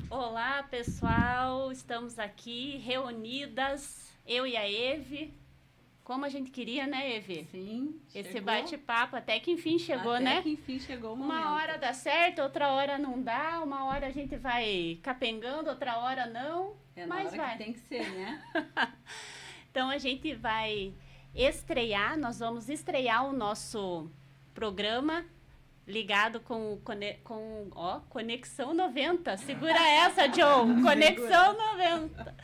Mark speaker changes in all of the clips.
Speaker 1: Olá, pessoal, estamos aqui reunidas, eu e a Eve, como a gente queria, né, Eve?
Speaker 2: Sim,
Speaker 1: esse
Speaker 2: chegou.
Speaker 1: Bate-papo até que enfim chegou, né?
Speaker 2: Até que enfim chegou o momento.
Speaker 1: Uma hora dá certo, outra hora não dá, uma hora a gente vai capengando, outra hora não, mas
Speaker 2: hora
Speaker 1: vai.
Speaker 2: Que tem que ser, né?
Speaker 1: Então a gente vai estrear, nós vamos estrear o nosso programa ligado com Conexão 90. Segura essa, John. Conexão 90.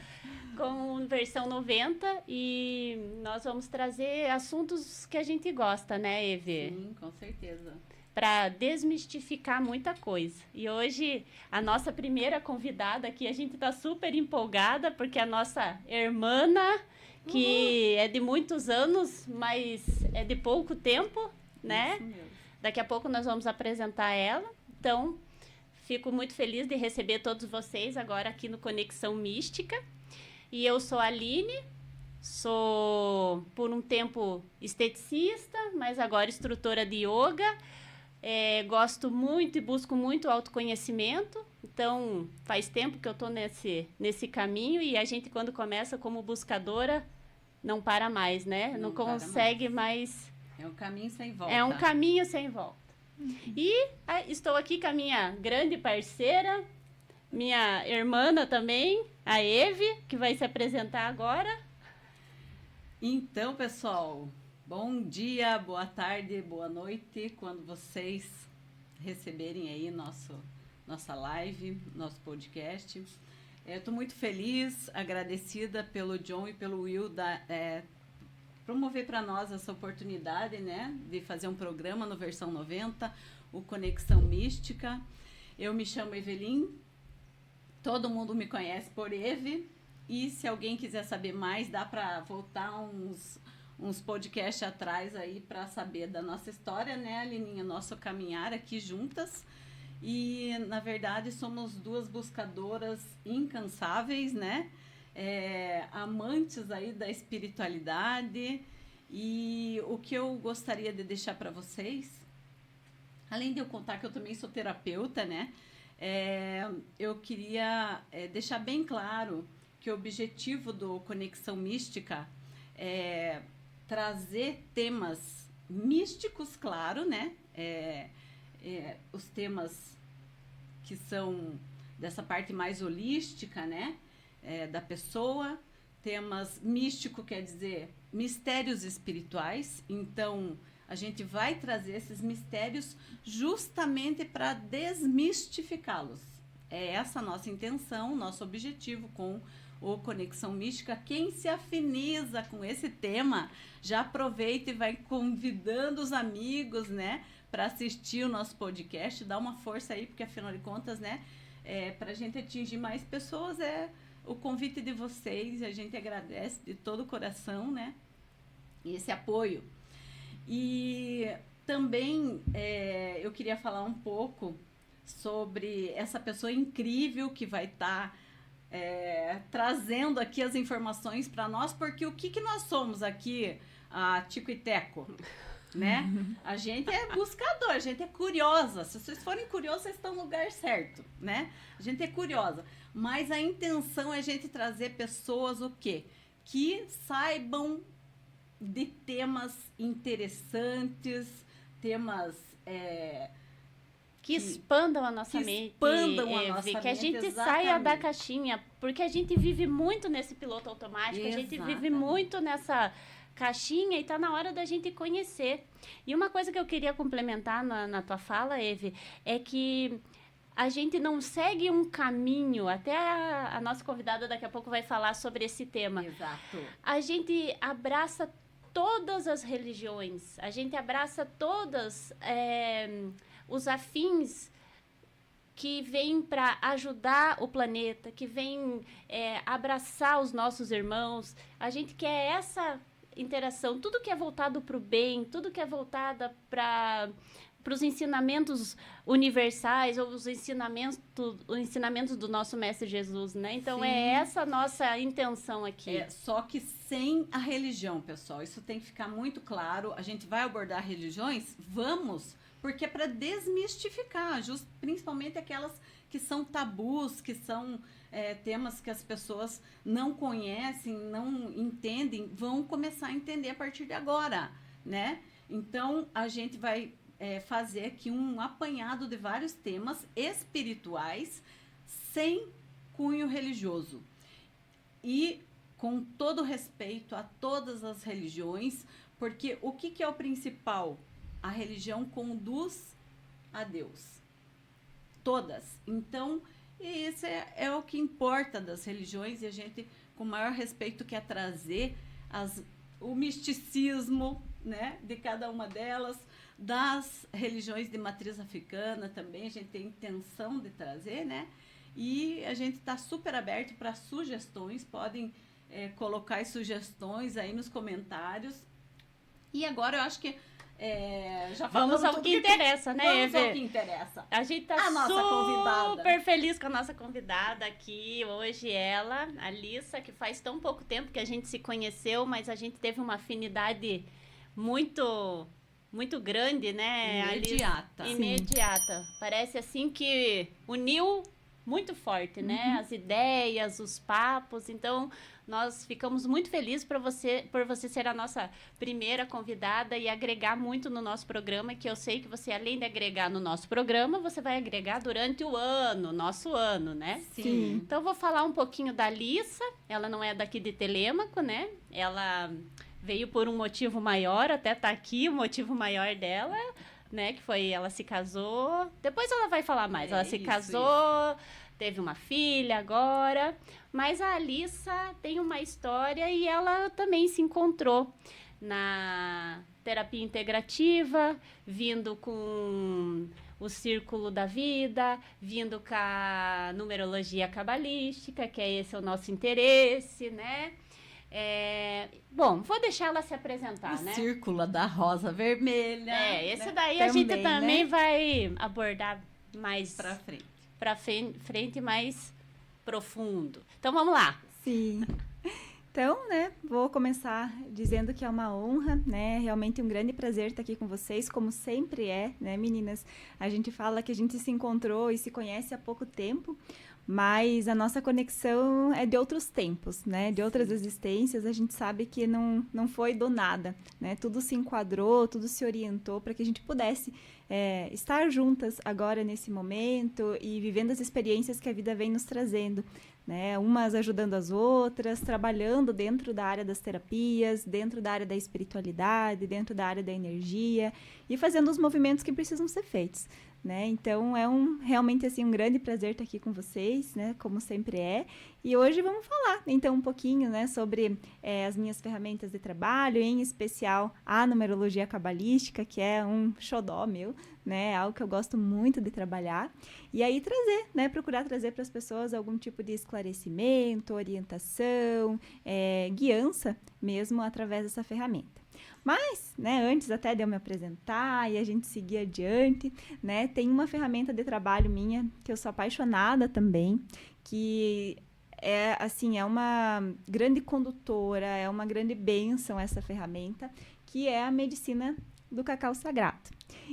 Speaker 1: Com versão 90 e nós vamos trazer assuntos que a gente gosta, né, Eve?
Speaker 2: Sim, com certeza.
Speaker 1: Para desmistificar muita coisa. E hoje, a nossa primeira convidada aqui, a gente está super empolgada, porque a nossa irmã, que é de muitos anos, mas é de pouco tempo, né?
Speaker 2: Isso mesmo.
Speaker 1: Daqui a pouco nós vamos apresentar ela. Então, fico muito feliz de receber todos vocês agora aqui no Conexão Mística. E eu sou a Aline, sou por um tempo esteticista, mas agora instrutora de yoga. Gosto muito e busco muito autoconhecimento. Então, faz tempo que eu estou nesse caminho e a gente, quando começa como buscadora, não para mais, né? Não consegue mais.
Speaker 2: É um caminho sem volta.
Speaker 1: É um caminho sem volta. E estou aqui com a minha grande parceira, minha irmã também, a Eve, que vai se apresentar agora.
Speaker 2: Então, pessoal, bom dia, boa tarde, boa noite, quando vocês receberem aí nossa live, nosso podcast. Eu estou muito feliz, agradecida pelo John e pelo Will promover para nós essa oportunidade, né, de fazer um programa no versão 90, o Conexão Mística. Eu me chamo Evelyn, todo mundo me conhece por Eve, e se alguém quiser saber mais, dá para voltar uns podcasts atrás aí para saber da nossa história, né, Alininha, nosso caminhar aqui juntas. E, na verdade, somos duas buscadoras incansáveis, né? Amantes aí da espiritualidade. E o que eu gostaria de deixar para vocês, além de eu contar que eu também sou terapeuta, né? Eu queria deixar bem claro que o objetivo do Conexão Mística é trazer temas místicos, claro, né? Os temas que são dessa parte mais holística, né? Da pessoa. Temas místico quer dizer mistérios espirituais. Então, a gente vai trazer esses mistérios justamente para desmistificá-los. É essa a nossa intenção, nosso objetivo com o Conexão Mística. Quem se afiniza com esse tema, já aproveita e vai convidando os amigos, né, para assistir o nosso podcast. Dá uma força aí, porque afinal de contas, né, para a gente atingir mais pessoas o convite de vocês, a gente agradece de todo o coração, né, esse apoio. E também eu queria falar um pouco sobre essa pessoa incrível que vai estar trazendo aqui as informações para nós, porque o que nós somos aqui, a Tico e Teco, né? A gente é buscador, a gente é curiosa. Se vocês forem curiosos, vocês estão no lugar certo, né? A gente é curiosa. Mas a intenção é a gente trazer pessoas o quê? Que saibam de temas interessantes, temas
Speaker 1: que expandam a nossa mente, que a gente
Speaker 2: exatamente.
Speaker 1: Saia da caixinha, porque a gente vive muito nesse piloto automático, exatamente. A gente vive muito nessa caixinha e tá na hora da gente conhecer. E uma coisa que eu queria complementar na tua fala, Eve, é que a gente não segue um caminho, até a nossa convidada daqui a pouco vai falar sobre esse tema.
Speaker 2: Exato.
Speaker 1: A gente abraça todas as religiões, a gente abraça todas os afins que vêm para ajudar o planeta, que vêm abraçar os nossos irmãos. A gente quer essa interação, tudo que é voltado para o bem, tudo que é voltado para os ensinamentos universais ou os ensinamentos do nosso Mestre Jesus, né? Então, sim, é essa a nossa intenção aqui.
Speaker 2: Só que sem a religião, pessoal. Isso tem que ficar muito claro. A gente vai abordar religiões? Vamos, porque é para desmistificar, principalmente aquelas que são tabus, que são temas que as pessoas não conhecem, não entendem, vão começar a entender a partir de agora, né? Então, a gente vai fazer aqui um apanhado de vários temas espirituais sem cunho religioso. E com todo respeito a todas as religiões, porque o que é o principal? A religião conduz a Deus. Todas. Então, isso é o que importa das religiões, e a gente, com o maior respeito, quer trazer o misticismo, né, de cada uma delas, das religiões de matriz africana também, a gente tem intenção de trazer, né? E a gente está super aberto para sugestões, podem colocar as sugestões aí nos comentários. E agora eu acho que já
Speaker 1: vamos ao que interessa, né,
Speaker 2: Vamos ao que interessa.
Speaker 1: A gente tá super feliz com a nossa convidada aqui hoje, ela, a Alissa, que faz tão pouco tempo que a gente se conheceu, mas a gente teve uma afinidade muito grande, né?
Speaker 2: Imediata.
Speaker 1: Imediata. Parece assim que uniu muito forte, né? As ideias, os papos. Então, nós ficamos muito felizes por você ser a nossa primeira convidada e agregar muito no nosso programa, que eu sei que você, além de agregar no nosso programa, você vai agregar durante o ano, nosso ano, né?
Speaker 2: Sim.
Speaker 1: Então, eu vou falar um pouquinho da Alissa. Ela não é daqui de Telêmaco, né? Ela veio por um motivo maior, até tá aqui o motivo maior dela, né? Que foi, ela se casou. Depois ela vai falar mais. Ela se casou, teve uma filha agora. Mas a Alissa tem uma história e ela também se encontrou na terapia integrativa, vindo com o Círculo da Vida, vindo com a numerologia cabalística, que é esse o nosso interesse, né? Bom, vou deixar ela se apresentar,
Speaker 2: o
Speaker 1: né?
Speaker 2: Círculo da Rosa Vermelha.
Speaker 1: Esse
Speaker 2: né?
Speaker 1: daí também, a gente também, né, vai abordar mais
Speaker 2: pra
Speaker 1: frente, mais profundo. Então, vamos lá.
Speaker 3: Sim. Então, né, vou começar dizendo que é uma honra, né, realmente um grande prazer estar aqui com vocês, como sempre né, meninas? A gente fala que a gente se encontrou e se conhece há pouco tempo, mas a nossa conexão é de outros tempos, né, de outras existências. A gente sabe que não foi do nada, né, tudo se enquadrou, tudo se orientou para que a gente pudesse estar juntas agora nesse momento e vivendo as experiências que a vida vem nos trazendo, né, umas ajudando as outras, trabalhando dentro da área das terapias, dentro da área da espiritualidade, dentro da área da energia e fazendo os movimentos que precisam ser feitos. Né? Então, realmente assim, um grande prazer estar aqui com vocês, né? Como sempre é. E hoje vamos falar, então, um pouquinho, né, sobre as minhas ferramentas de trabalho, em especial a numerologia cabalística, que é um xodó meu, né? Algo que eu gosto muito de trabalhar. E aí trazer, né? Procurar trazer para as pessoas algum tipo de esclarecimento, orientação, guiança mesmo através dessa ferramenta. Mas, né, antes até de eu me apresentar e a gente seguir adiante, né, tem uma ferramenta de trabalho minha que eu sou apaixonada também, que é uma grande condutora, é uma grande bênção essa ferramenta, que é a medicina do cacau sagrado.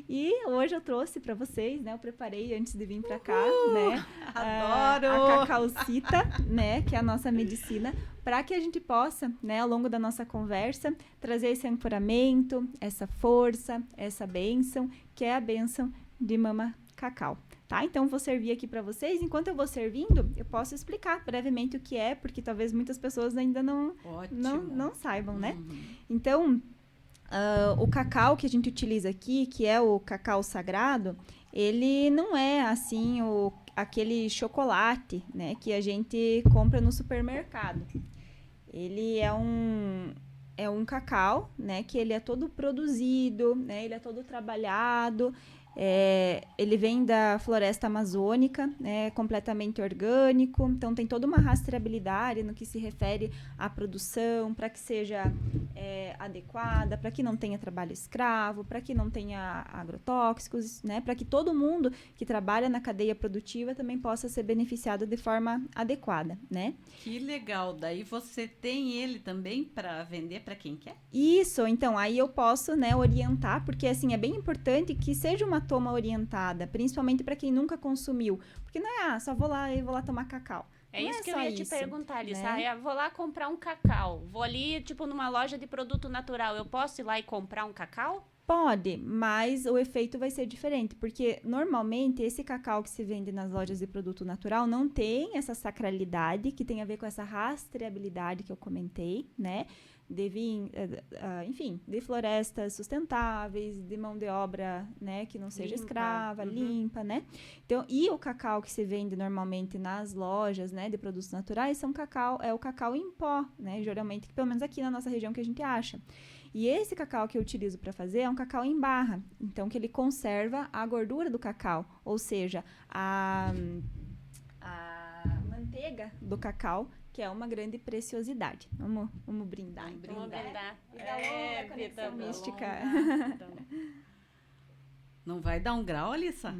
Speaker 3: E hoje eu trouxe para vocês, né, eu preparei antes de vir para cá, né,
Speaker 2: adoro!
Speaker 3: A cacaucita, né, que é a nossa medicina, para que a gente possa, né, ao longo da nossa conversa, trazer esse ancoramento, essa força, essa bênção, que é a bênção de Mama Cacau. Tá? Então, vou servir aqui para vocês. Enquanto eu vou servindo, eu posso explicar brevemente o que é, porque talvez muitas pessoas ainda não saibam, né? Então, o cacau que a gente utiliza aqui, que é o cacau sagrado, ele não é, assim, aquele chocolate, né, que a gente compra no supermercado. Ele é um cacau, né, que ele é todo produzido, né, ele é todo trabalhado. Ele vem da floresta amazônica, né, completamente orgânico, então tem toda uma rastreabilidade no que se refere à produção, para que seja adequada, para que não tenha trabalho escravo, para que não tenha agrotóxicos, né? Para que todo mundo que trabalha na cadeia produtiva também possa ser beneficiado de forma adequada, né?
Speaker 2: Que legal. Daí você tem ele também para vender para quem quer?
Speaker 3: Isso, então, aí eu posso, né, orientar, porque, assim, é bem importante que seja uma toma orientada, principalmente para quem nunca consumiu, porque não é, só vou lá tomar cacau.
Speaker 1: É
Speaker 3: Não
Speaker 1: isso que eu
Speaker 3: só
Speaker 1: ia te
Speaker 3: isso,
Speaker 1: perguntar, Alissa.
Speaker 3: né?
Speaker 1: Eu vou lá comprar um cacau. Vou ali, tipo, numa loja de produto natural. Eu posso ir lá e comprar um cacau?
Speaker 3: Pode, mas o efeito vai ser diferente, porque normalmente esse cacau que se vende nas lojas de produto natural não tem essa sacralidade que tem a ver com essa rastreabilidade que eu comentei, né? Enfim, de florestas sustentáveis, de mão de obra, né, que não seja
Speaker 1: Limpa,
Speaker 3: escrava,
Speaker 1: uhum.
Speaker 3: limpa, né? Então, e o cacau que se vende normalmente nas lojas, né, de produtos naturais, é o cacau em pó, né? Geralmente, pelo menos aqui na nossa região que a gente acha. E esse cacau que eu utilizo para fazer é um cacau em barra, então que ele conserva a gordura do cacau, ou seja, a manteiga do cacau, que é uma grande preciosidade. Vamos brindar.
Speaker 1: Vamos
Speaker 3: Então.
Speaker 1: brindar.
Speaker 3: Vida longa, conexão
Speaker 1: vida
Speaker 3: mística.
Speaker 1: longa.
Speaker 2: Não vai dar um grau, Alissa?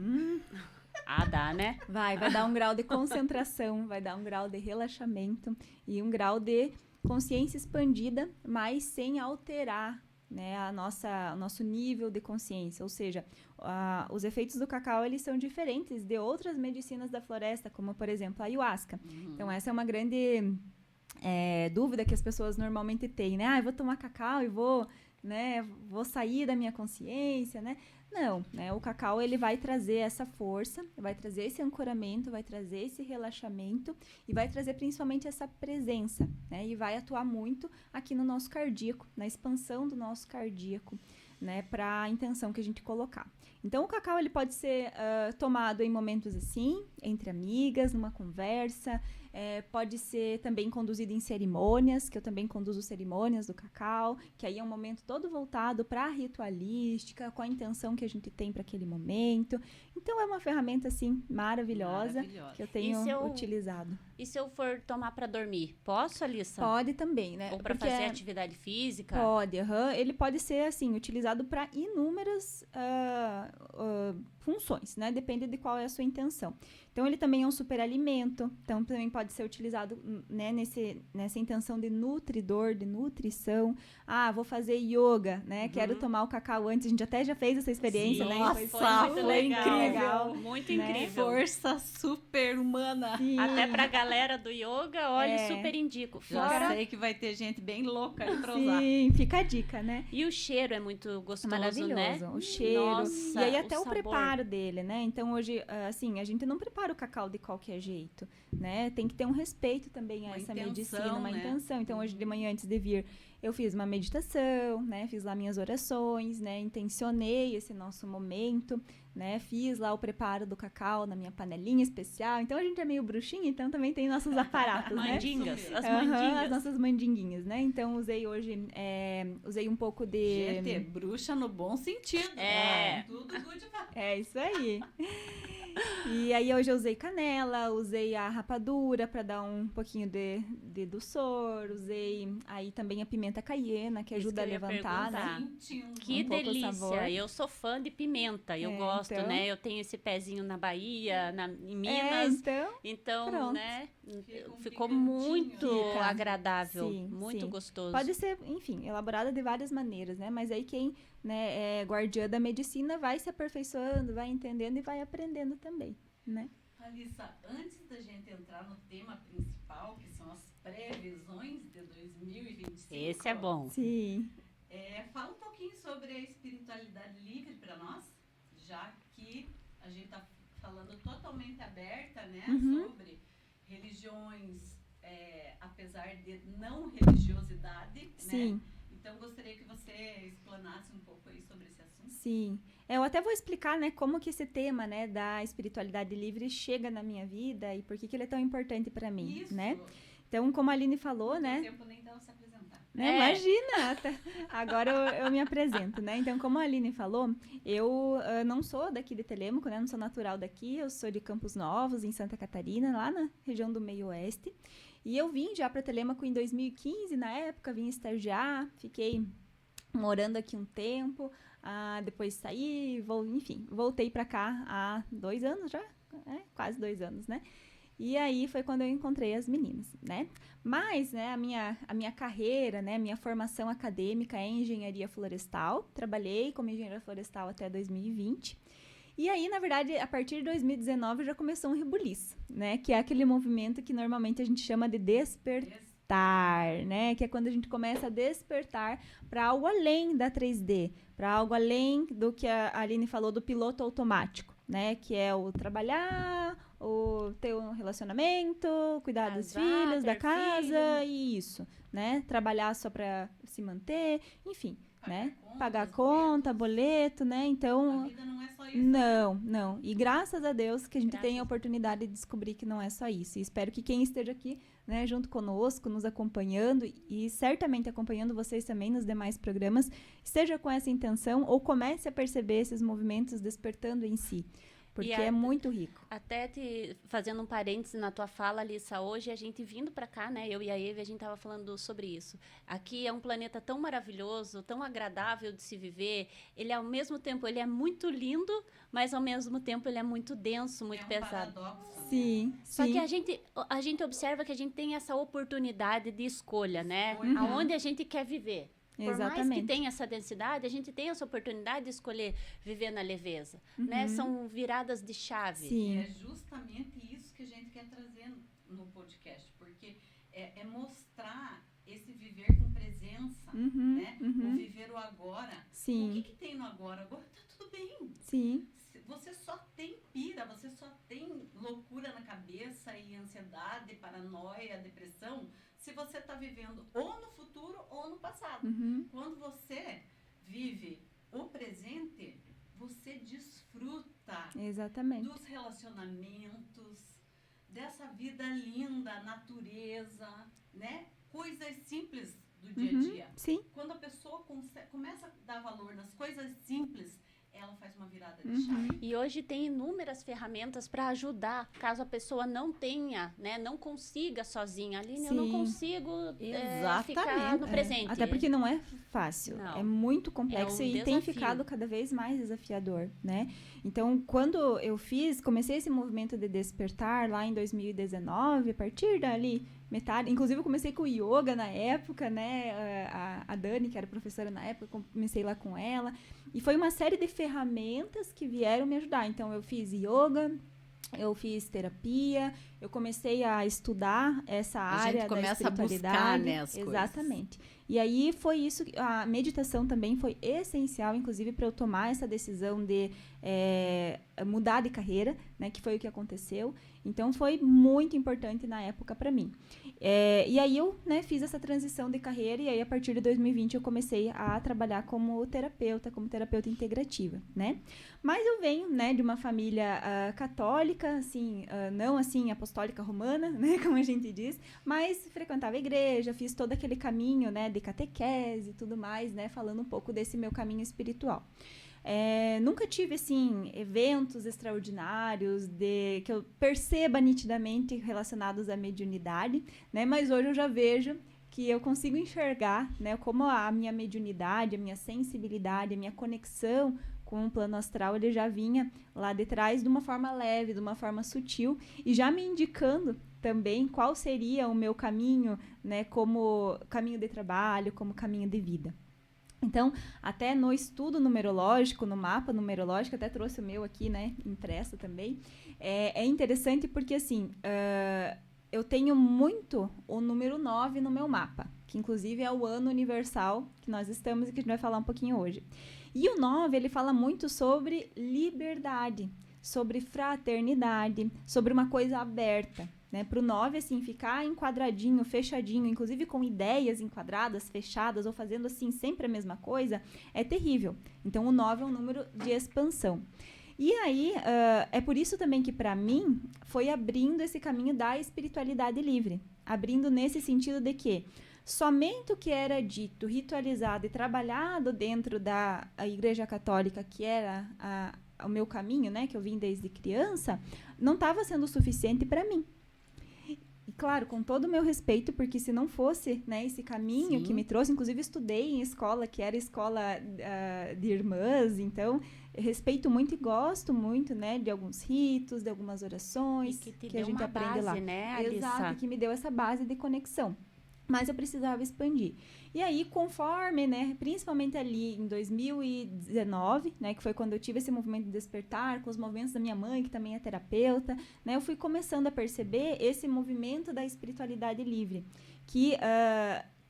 Speaker 1: Ah, dá, né?
Speaker 3: Vai dar um grau de concentração, vai dar um grau de relaxamento e um grau de consciência expandida, mas sem alterar, né, o nosso nível de consciência. Ou seja, os efeitos do cacau, eles são diferentes de outras medicinas da floresta, como, por exemplo, a ayahuasca. Então, essa é uma grande dúvida que as pessoas normalmente têm, né? Eu vou tomar cacau e vou sair da minha consciência, né? Não, né? O cacau, ele vai trazer essa força, vai trazer esse ancoramento, vai trazer esse relaxamento e vai trazer principalmente essa presença, né? E vai atuar muito aqui no nosso cardíaco, na expansão do nosso cardíaco, né? Para a intenção que a gente colocar. Então, o cacau, ele pode ser tomado em momentos assim, entre amigas, numa conversa, pode ser também conduzido em cerimônias, que eu também conduzo cerimônias do cacau, que aí é um momento todo voltado para a ritualística, com a intenção que a gente tem para aquele momento. Então, é uma ferramenta, assim, maravilhosa. Que eu tenho utilizado.
Speaker 1: E se eu for tomar para dormir? Posso, Alissa?
Speaker 3: Pode também, né?
Speaker 1: Ou para fazer atividade física?
Speaker 3: Pode, ele pode ser, assim, utilizado para inúmeras funções, né? Depende de qual é a sua intenção. Então, ele também é um superalimento, então também pode ser utilizado, né, nessa intenção de nutridor, de nutrição. Ah, vou fazer yoga, né? Quero tomar o cacau antes. A gente até já fez essa experiência,
Speaker 2: sim,
Speaker 3: né?
Speaker 2: Nossa, foi incrível.
Speaker 1: Muito
Speaker 3: né?
Speaker 1: incrível.
Speaker 2: Força super humana.
Speaker 3: Sim.
Speaker 1: Até pra galera do yoga, olha, super indico.
Speaker 2: Já sei que vai ter gente bem louca aí pra usar.
Speaker 3: Sim, fica a dica, né?
Speaker 1: E o cheiro é muito gostoso,
Speaker 3: maravilhoso,
Speaker 1: né?
Speaker 3: O cheiro.
Speaker 1: Nossa,
Speaker 3: e aí até o
Speaker 1: sabor.
Speaker 3: preparo dele, né? Então hoje, assim, a gente não prepara o cacau de qualquer jeito, né? Tem que ter um respeito também a essa medicina, uma intenção. Então hoje de manhã, antes de vir, eu fiz uma meditação, né? Fiz lá minhas orações, né? Intencionei esse nosso momento, né? Fiz lá o preparo do cacau na minha panelinha especial. Então a gente é meio bruxinha, então também tem nossos aparatos, né?
Speaker 1: Mandingas, as
Speaker 3: As nossas mandinguinhas, né? Então usei hoje, usei um pouco de...
Speaker 2: Gente, bruxa no bom sentido. Tudo good.
Speaker 3: É isso aí. E aí hoje eu usei canela, usei a rapadura para dar um pouquinho de doçor, usei aí também a pimenta caiena, que ajuda a levantar, né?
Speaker 1: Que
Speaker 3: delícia!
Speaker 1: Sabor. Eu sou fã de pimenta, eu gosto,
Speaker 3: então...
Speaker 1: né? Eu tenho esse pezinho na Bahia, em Minas. Então
Speaker 3: pronto.
Speaker 1: Né? Ficou muito agradável,
Speaker 3: sim,
Speaker 1: muito
Speaker 3: sim.
Speaker 1: gostoso.
Speaker 3: Pode ser, enfim, elaborada de várias maneiras, né? Mas aí quem, né, é guardiã da medicina vai se aperfeiçoando, vai entendendo e vai aprendendo também, né?
Speaker 2: Alissa, antes da gente entrar no tema principal, que são as previsões de 2025.
Speaker 1: Esse é bom.
Speaker 3: Sim.
Speaker 2: Fala um pouquinho sobre a espiritualidade livre para nós, já que a gente está falando totalmente aberta, né, sobre religiões, apesar de não religiosidade,
Speaker 3: Sim.
Speaker 2: né? Então, gostaria que você explanasse um pouco aí sobre esse assunto.
Speaker 3: Sim. Eu até vou explicar, né, como que esse tema, né, da espiritualidade livre chega na minha vida e por que ele é tão importante para mim, né? Então, como a Aline falou, né?
Speaker 2: Não tem tempo nem dela se apresentar.
Speaker 3: Imagina! Agora eu me apresento, né? Então, como a Aline falou, eu não sou daqui de Telêmaco, né? Não sou natural daqui, eu sou de Campos Novos, em Santa Catarina, lá na região do Meio Oeste. E eu vim já para Telêmaco em 2015, na época, vim estagiar, fiquei morando aqui um tempo, depois saí, enfim, voltei para cá há 2 anos já, quase 2 anos, né? E aí foi quando eu encontrei as meninas, né? Mas, né, a minha carreira, né, minha formação acadêmica é em engenharia florestal. Trabalhei como engenheira florestal até 2020. E aí, na verdade, a partir de 2019 já começou um rebuliço, né? Que é aquele movimento que normalmente a gente chama de despertar, né? Que é quando a gente começa a despertar para algo além da 3D, para algo além do que a Aline falou do piloto automático, né? Que é o trabalhar, o ter um relacionamento, cuidar dos filhos, da casa, e isso, né? Trabalhar só para se manter, enfim, né? Pagar conta, boleto, né? Então,
Speaker 2: a vida não é só isso.
Speaker 3: Não. E graças a Deus que a gente tem a oportunidade de descobrir que não é só isso. E espero que quem esteja aqui, né, junto conosco, nos acompanhando e certamente acompanhando vocês também nos demais programas, esteja com essa intenção ou comece a perceber esses movimentos despertando em si. Porque é muito rico.
Speaker 1: Até fazendo um parênteses na tua fala, Alissa, hoje a gente vindo para cá, né? Eu e a Eve, a gente tava falando sobre isso. Aqui é um planeta tão maravilhoso, tão agradável de se viver. Ele, ao mesmo tempo, ele é muito lindo, mas ao mesmo tempo ele é muito denso, muito pesado.
Speaker 2: Paradoxo, né?
Speaker 3: Sim.
Speaker 1: Só que a gente observa que a gente tem essa oportunidade de escolha, né? Aonde a gente quer viver. Por mais que tenha essa densidade, a gente tem essa oportunidade de escolher viver na leveza, né? São viradas de chave.
Speaker 3: Sim.
Speaker 2: E é justamente isso que a gente quer trazer no podcast, porque é mostrar esse viver com presença, né? O viver o agora.
Speaker 3: Sim.
Speaker 2: O que tem no agora? Agora tá tudo bem.
Speaker 3: Sim.
Speaker 2: Você só tem pira, você só tem loucura na cabeça e ansiedade, paranoia, depressão, se você está vivendo ou no futuro ou no passado. Quando você vive o presente, você desfruta dos relacionamentos, dessa vida linda, natureza, né? Coisas simples do dia a dia.
Speaker 3: Sim.
Speaker 2: Quando a pessoa começa a dar valor nas coisas simples, ela faz uma virada de chave.
Speaker 1: E hoje tem inúmeras ferramentas para ajudar, caso a pessoa não tenha, né, não consiga sozinha. Aline, eu não consigo ficar no presente.
Speaker 3: Até porque não é fácil, é muito complexo e tem ficado cada vez mais desafiador, né? Então, quando eu comecei esse movimento de despertar lá em 2019, a partir dali, metade, inclusive eu comecei com yoga na época, né? A Dani, que era professora na época, comecei lá com ela. E foi uma série de ferramentas que vieram me ajudar. Então, eu fiz yoga, eu fiz terapia, eu comecei a estudar essa área da espiritualidade. A gente começa a buscar, né, as coisas. Exatamente. E aí foi isso, a meditação também foi essencial, inclusive, para eu tomar essa decisão de mudar de carreira, né, que foi o que aconteceu. Então, foi muito importante na época para mim. E aí eu, né, fiz essa transição de carreira e aí a partir de 2020 eu comecei a trabalhar como terapeuta integrativa, né? Mas eu venho, né, de uma família católica, assim, não assim apostólica romana, né, como a gente diz, mas frequentava a igreja, fiz todo aquele caminho, né, de catequese e tudo mais, né, falando um pouco desse meu caminho espiritual. Nunca tive, assim, eventos extraordinários que eu perceba nitidamente relacionados à mediunidade, né? Mas hoje eu já vejo que eu consigo enxergar, né, como a minha mediunidade, a minha sensibilidade, a minha conexão com o plano astral, ele já vinha lá de trás de uma forma leve, de uma forma sutil, e já me indicando também qual seria o meu caminho, né, como caminho de trabalho, como caminho de vida. Então, até no estudo numerológico, no mapa numerológico, até trouxe o meu aqui, né, impresso também, é interessante porque, assim, eu tenho muito o número 9 no meu mapa, que inclusive é o ano universal que nós estamos e que a gente vai falar um pouquinho hoje. E o 9, ele fala muito sobre liberdade, sobre fraternidade, sobre uma coisa aberta. Né, para o 9, assim, ficar enquadradinho, fechadinho, inclusive com ideias enquadradas, fechadas, ou fazendo assim sempre a mesma coisa, é terrível. Então, o 9 é um número de expansão. E aí, é por isso também que, para mim, foi abrindo esse caminho da espiritualidade livre. Abrindo nesse sentido de que somente o que era dito, ritualizado e trabalhado dentro da Igreja Católica, que era o meu caminho, né, que eu vim desde criança, não estava sendo suficiente para mim. E claro, com todo o meu respeito, porque se não fosse, né, esse caminho
Speaker 2: Sim.
Speaker 3: que me trouxe, inclusive estudei em escola, que era escola de irmãs, então eu respeito muito e gosto muito, né, de alguns ritos, de algumas orações
Speaker 1: E que te
Speaker 3: a
Speaker 1: deu
Speaker 3: gente
Speaker 1: uma
Speaker 3: aprende
Speaker 1: base,
Speaker 3: lá.
Speaker 1: né, Alissa?
Speaker 3: Exato, que me deu essa base de conexão. Mas eu precisava expandir. E aí, conforme, né, principalmente ali em 2019, né, que foi quando eu tive esse movimento de despertar, com os movimentos da minha mãe, que também é terapeuta, né, eu fui começando a perceber esse movimento da espiritualidade livre, que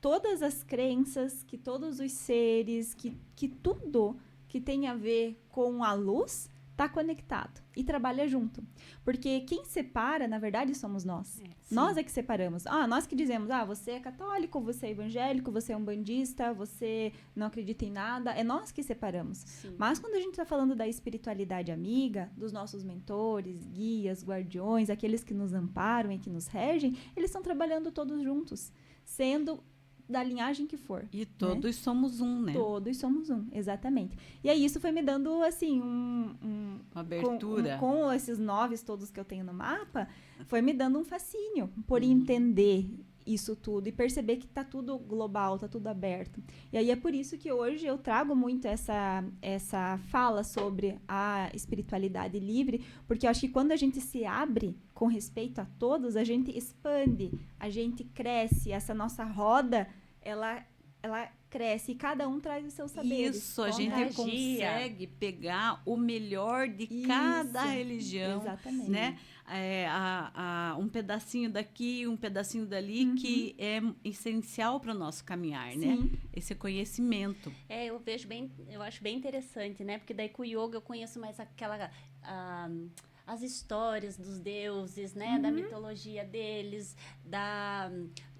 Speaker 3: todas as crenças, que todos os seres, que tudo que tem a ver com a luz está conectado e trabalha junto. Porque quem separa, na verdade, somos nós. Nós é que separamos. Nós que dizemos, você é católico, você é evangélico, você é um bandista, você não acredita em nada. É nós que separamos.
Speaker 1: Sim.
Speaker 3: Mas quando a gente está falando da espiritualidade amiga, dos nossos mentores, guias, guardiões, aqueles que nos amparam e que nos regem, eles estão trabalhando todos juntos, sendo da linhagem que for.
Speaker 2: E todos somos um, né?
Speaker 3: Todos somos um, exatamente. E aí isso foi me dando, assim,
Speaker 2: uma abertura.
Speaker 3: Com esses 9 todos que eu tenho no mapa, foi me dando um fascínio por entender isso tudo e perceber que tá tudo global, tá tudo aberto. E aí é por isso que hoje eu trago muito essa fala sobre a espiritualidade livre, porque eu acho que quando a gente se abre com respeito a todos, a gente expande, a gente cresce, essa nossa roda, ela cresce e cada um traz os seus saberes.
Speaker 2: Isso, a gente consegue pegar o melhor de cada religião,
Speaker 3: exatamente,
Speaker 2: né? Um pedacinho daqui, um pedacinho dali, que é essencial para o nosso caminhar, né? Esse conhecimento.
Speaker 1: Eu acho bem interessante, né? Porque daí com o yoga eu conheço mais as histórias dos deuses, né? Da mitologia deles,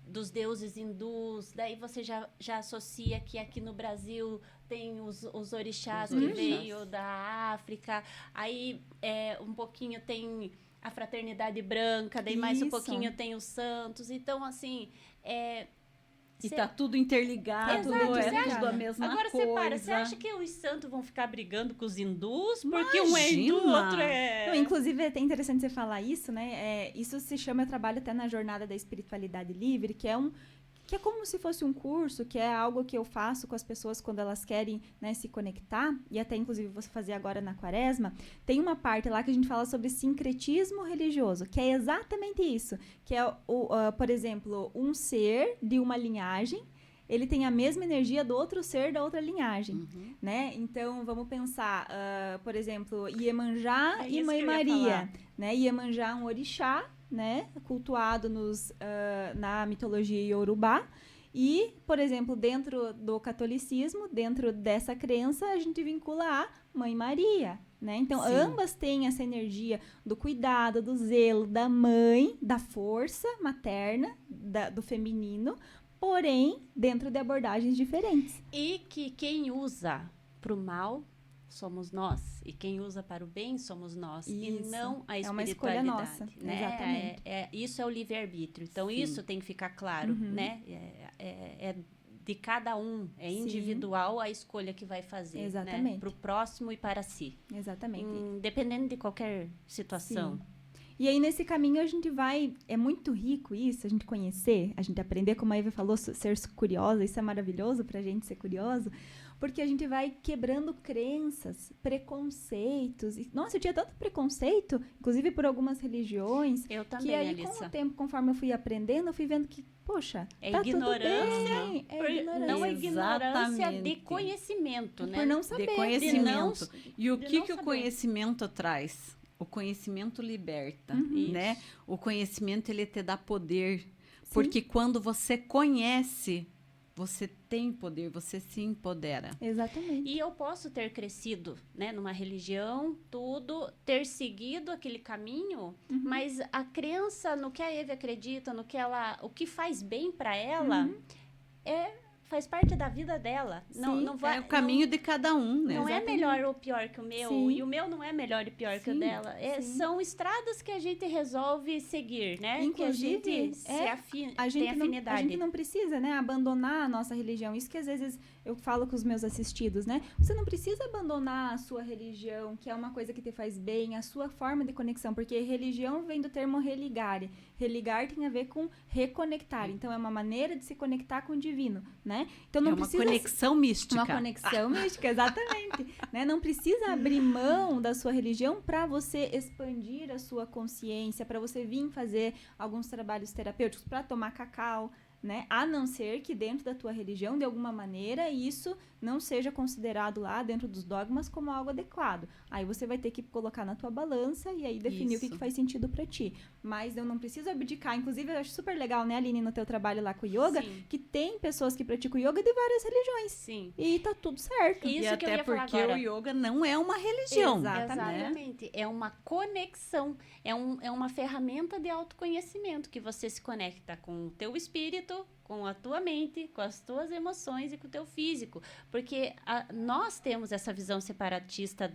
Speaker 1: dos deuses hindus, daí você já associa que aqui no Brasil tem os orixás que veio da África, aí um pouquinho tem a fraternidade branca, daí mais um pouquinho tem os santos, então assim...
Speaker 2: E tá tudo interligado,
Speaker 1: Exato,
Speaker 2: tudo a mesma
Speaker 1: agora
Speaker 2: coisa.
Speaker 1: Agora, você acha que os santos vão ficar brigando com os hindus? Porque
Speaker 2: Imagina.
Speaker 1: um é hindu, o outro é...
Speaker 3: Não, inclusive, é até interessante você falar isso, né? Isso se chama, eu trabalho até na Jornada da Espiritualidade Livre, que é como se fosse um curso, que é algo que eu faço com as pessoas quando elas querem, né, se conectar, e até inclusive vou fazer agora na Quaresma. Tem uma parte lá que a gente fala sobre sincretismo religioso, que é exatamente isso, que é, por exemplo, um ser de uma linhagem, ele tem a mesma energia do outro ser da outra linhagem, né? Então, vamos pensar, por exemplo, Iemanjá e Mãe Maria, né? Iemanjá é um orixá, né, cultuado na mitologia iorubá, e, por exemplo, dentro do catolicismo, dentro dessa crença, a gente vincula a Mãe Maria, né? Então, ambas têm essa energia do cuidado, do zelo, da mãe, da força materna, do feminino, porém, dentro de abordagens diferentes.
Speaker 1: E que quem usa para o mal somos nós, e quem usa para o bem somos nós,
Speaker 3: isso.
Speaker 1: E não a espiritualidade.
Speaker 3: É uma escolha nossa,
Speaker 1: né?
Speaker 3: exatamente.
Speaker 1: Isso é o livre-arbítrio, então isso tem que ficar claro, né? É de cada um, é individual a escolha que vai fazer,
Speaker 3: exatamente,
Speaker 1: né? Para o próximo e para si.
Speaker 3: Exatamente.
Speaker 1: Dependendo de qualquer situação.
Speaker 3: Sim. E aí, nesse caminho, a gente vai... É muito rico isso, a gente conhecer, a gente aprender, como a Eva falou, ser curiosa. Isso é maravilhoso pra gente ser curioso. Porque a gente vai quebrando crenças, preconceitos. Nossa, eu tinha tanto preconceito, inclusive por algumas religiões.
Speaker 1: Eu também,
Speaker 3: que aí,
Speaker 1: Alissa.
Speaker 3: com o tempo, conforme eu fui aprendendo, eu fui vendo que, poxa,
Speaker 1: tá
Speaker 3: ignorância. Tudo bem.
Speaker 1: Ignorância. Não é ignorância de conhecimento, né?
Speaker 3: Por não saber.
Speaker 2: De conhecimento. E o que
Speaker 1: o
Speaker 2: conhecimento traz? O conhecimento liberta, né? O conhecimento, ele te dá poder. Porque quando você conhece, você tem poder, você se empodera.
Speaker 3: Exatamente.
Speaker 1: E eu posso ter crescido, né, numa religião, ter seguido aquele caminho, mas a crença no que a Eve acredita, o que faz bem para ela, faz parte da vida dela. Não vai,
Speaker 2: é o caminho de cada um, né?
Speaker 1: Não é melhor ou pior que o meu, e o meu não é melhor e pior que o dela. São estradas que a gente resolve seguir, né?
Speaker 3: Inclusive,
Speaker 1: que a gente tem afinidade.
Speaker 3: A gente não precisa, né, abandonar a nossa religião. Isso que às vezes eu falo com os meus assistidos, né? Você não precisa abandonar a sua religião, que é uma coisa que te faz bem, a sua forma de conexão, porque religião vem do termo religare. Religar tem a ver com reconectar. Então, é uma maneira de se conectar com o divino, né? Então, não precisa...
Speaker 2: uma conexão mística.
Speaker 3: Uma conexão mística, exatamente. Né? Não precisa abrir mão da sua religião para você expandir a sua consciência, para você vir fazer alguns trabalhos terapêuticos, para tomar cacau, né? A não ser que dentro da tua religião, de alguma maneira, isso não seja considerado lá dentro dos dogmas como algo adequado. Aí você vai ter que colocar na tua balança e aí definir o que faz sentido pra ti. Mas eu não preciso abdicar. Inclusive, eu acho super legal, né, Aline, no teu trabalho lá com o yoga,
Speaker 1: Sim.
Speaker 3: que tem pessoas que praticam yoga de várias religiões.
Speaker 1: Sim.
Speaker 3: E tá tudo certo.
Speaker 1: Isso
Speaker 2: e
Speaker 1: que eu
Speaker 2: até
Speaker 1: ia falar
Speaker 2: porque
Speaker 1: agora.
Speaker 2: o yoga não é uma religião.
Speaker 1: Exatamente. É uma conexão. É uma ferramenta de autoconhecimento que você se conecta com o teu espírito, com a tua mente, com as tuas emoções e com o teu físico. Porque nós temos essa visão separatista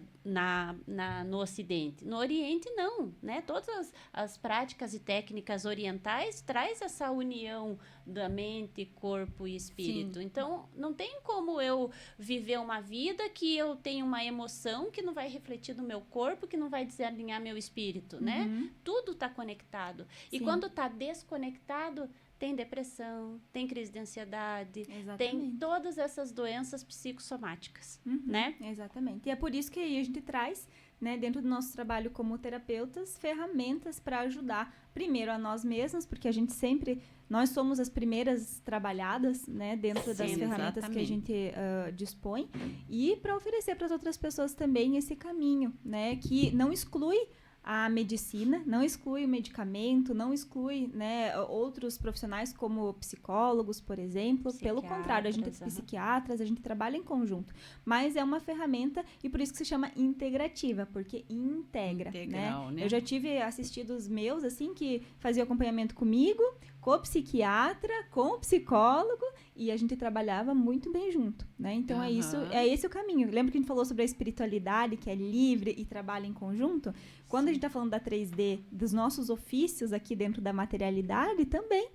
Speaker 1: no Ocidente. No Oriente, não. Né? Todas as práticas e técnicas orientais traz essa união da mente, corpo e espírito.
Speaker 2: Sim.
Speaker 1: Então, não tem como eu viver uma vida que eu tenho uma emoção que não vai refletir no meu corpo, que não vai desalinhar meu espírito, né? Tudo está conectado. E
Speaker 3: Sim.
Speaker 1: quando está desconectado, tem depressão, tem crise de ansiedade,
Speaker 3: Exatamente.
Speaker 1: tem todas essas doenças psicossomáticas, né?
Speaker 3: Exatamente. E é por isso que aí a gente traz, né, dentro do nosso trabalho como terapeutas, ferramentas para ajudar, primeiro, a nós mesmos, porque a gente sempre, nós somos as primeiras trabalhadas, né, dentro das
Speaker 1: Sim,
Speaker 3: ferramentas que a
Speaker 2: exatamente.
Speaker 3: gente dispõe, e para oferecer para as outras pessoas também esse caminho, né, que não exclui a medicina, não exclui o medicamento, não exclui, né, outros profissionais como psicólogos, por exemplo. Pelo contrário, a gente é psiquiatras, a gente trabalha em conjunto. Mas é uma ferramenta e por isso que se chama integrativa, porque integra,
Speaker 2: Integral, né?
Speaker 3: Eu já tive assistidos meus, assim, que faziam acompanhamento comigo, com o psiquiatra, com o psicólogo, e a gente trabalhava muito bem junto, né? Então, é isso, é esse o caminho. Lembra que a gente falou sobre a espiritualidade, que é livre e trabalha em conjunto? Quando a gente está falando da 3D, dos nossos ofícios aqui dentro da materialidade, também,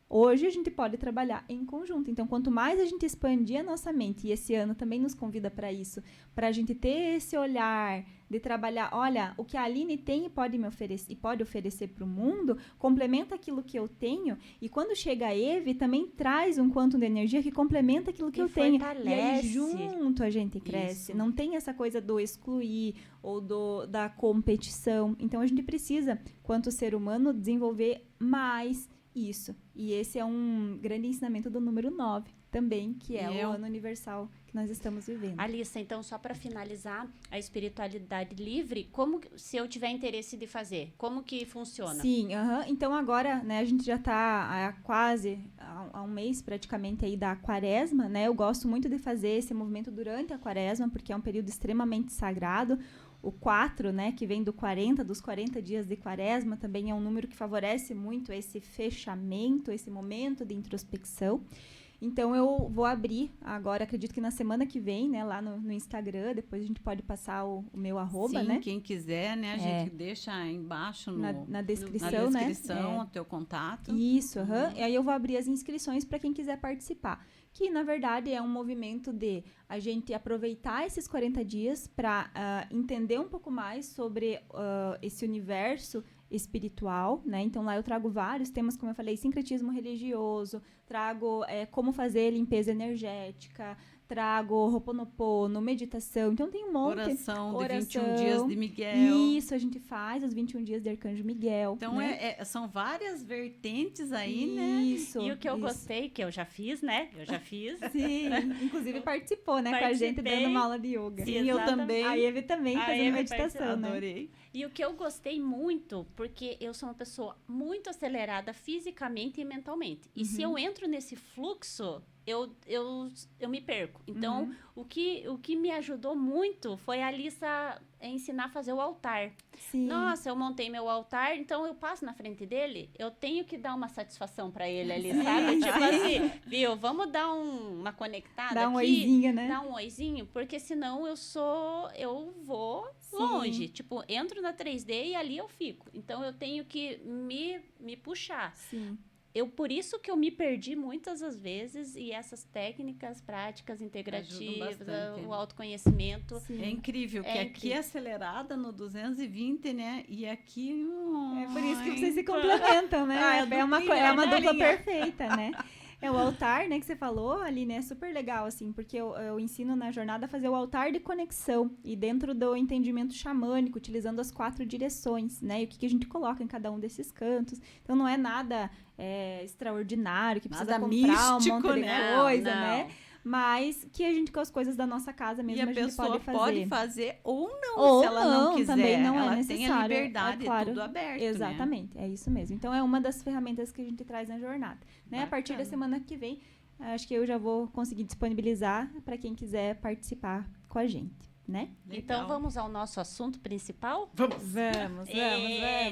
Speaker 3: hoje a gente pode trabalhar em conjunto. Então, quanto mais a gente expandir a nossa mente, e esse ano também nos convida para isso, para a gente ter esse olhar de trabalhar, olha, o que a Aline tem e pode me oferecer, e pode oferecer para o mundo, complementa aquilo que eu tenho, e quando chega a Eve, também traz um quantum de energia que complementa aquilo que eu tenho. E aí, junto, a gente cresce.
Speaker 1: Isso.
Speaker 3: Não tem essa coisa do excluir ou da competição. Então, a gente precisa, quanto ser humano, desenvolver mais isso. E esse é um grande ensinamento do número 9 também, que é o ano universal que nós estamos vivendo.
Speaker 1: Alissa, então, só para finalizar, a espiritualidade livre, se eu tiver interesse de fazer, como que funciona?
Speaker 3: Sim, então agora, né, a gente já está há quase há um mês praticamente aí da quaresma, né? Eu gosto muito de fazer esse movimento durante a quaresma, porque é um período extremamente sagrado. O 4, né, que vem dos 40 dias de quaresma, também é um número que favorece muito esse fechamento, esse momento de introspecção. Então, eu vou abrir agora, acredito que na semana que vem, né, lá no Instagram, depois a gente pode passar o meu arroba,
Speaker 2: Sim,
Speaker 3: né?
Speaker 2: quem quiser, né, a gente deixa aí embaixo
Speaker 3: na descrição,
Speaker 2: na descrição, o teu contato.
Speaker 3: Isso, E aí eu vou abrir as inscrições para quem quiser participar. Que, na verdade, é um movimento de a gente aproveitar esses 40 dias para entender um pouco mais sobre esse universo espiritual, né? Então, lá eu trago vários temas, como eu falei, sincretismo religioso, trago como fazer limpeza energética, trago Ho'oponopono, meditação. Então, tem um monte.
Speaker 2: Oração de 21 dias de Miguel.
Speaker 3: Isso, a gente faz os 21 dias de Arcanjo Miguel.
Speaker 2: Então,
Speaker 3: né?
Speaker 2: são várias vertentes aí, né?
Speaker 3: Isso.
Speaker 1: E o que eu gostei, que eu já fiz, né? Eu já fiz.
Speaker 3: Sim, inclusive participou, né? Com a gente dando uma aula de yoga.
Speaker 2: Sim, eu também.
Speaker 3: A Eve também fazendo meditação, né?
Speaker 2: Adorei.
Speaker 1: E o que eu gostei muito, porque eu sou uma pessoa muito acelerada fisicamente e mentalmente. E se eu entro nesse fluxo, eu me perco. Então, o que me ajudou muito foi a Alissa ensinar a fazer o altar.
Speaker 3: Sim.
Speaker 1: Nossa, eu montei meu altar, então eu passo na frente dele, eu tenho que dar uma satisfação pra ele ali, sabe? Tipo assim, viu? Vamos dar uma conectada
Speaker 3: Dá um
Speaker 1: aqui.
Speaker 3: oizinho, né?
Speaker 1: Dar um oizinho, porque senão eu vou longe. Tipo, entro na 3D e ali eu fico. Então, eu tenho que me puxar.
Speaker 3: Sim.
Speaker 1: por isso que eu me perdi muitas das vezes, e essas técnicas, práticas integrativas,
Speaker 2: bastante.
Speaker 1: o autoconhecimento.
Speaker 3: Sim.
Speaker 2: É incrível, que
Speaker 1: É
Speaker 2: aqui
Speaker 1: incrível.
Speaker 2: é acelerada no 220, né? E aqui...
Speaker 3: É por isso que
Speaker 2: ai,
Speaker 3: vocês se complementam, né?
Speaker 2: Ah,
Speaker 3: É uma,
Speaker 2: duplinha,
Speaker 3: é uma
Speaker 2: né,
Speaker 3: dupla
Speaker 2: Linha?
Speaker 3: perfeita, né? É o altar, né, que você falou ali, né? É super legal, assim, porque eu ensino na jornada a fazer o altar de conexão e dentro do entendimento xamânico, utilizando as 4 direções, né? E o que a gente coloca em cada um desses cantos. Então, não é nada extraordinário, que precisa
Speaker 2: Nada
Speaker 3: comprar
Speaker 2: místico,
Speaker 3: um monte de
Speaker 2: né?
Speaker 3: coisa,
Speaker 1: Não.
Speaker 3: né? Mas que a gente, com as coisas da nossa casa
Speaker 2: E
Speaker 3: mesmo,
Speaker 2: a
Speaker 3: a gente
Speaker 2: pessoa
Speaker 3: pode fazer.
Speaker 2: ou não,
Speaker 3: Ou
Speaker 2: se ela não quiser.
Speaker 3: também não
Speaker 2: ela
Speaker 3: é
Speaker 2: tem a
Speaker 3: necessário.
Speaker 2: liberdade,
Speaker 3: é claro,
Speaker 2: tudo aberto,
Speaker 3: exatamente, é isso mesmo. Então, é uma das ferramentas que a gente traz na jornada. Né? A partir da
Speaker 2: Bacana.
Speaker 3: semana que vem, acho que eu já vou conseguir disponibilizar para quem quiser participar com a gente, né?
Speaker 2: Né?
Speaker 1: Então,
Speaker 2: Legal.
Speaker 1: vamos ao nosso assunto principal?
Speaker 3: Vamos.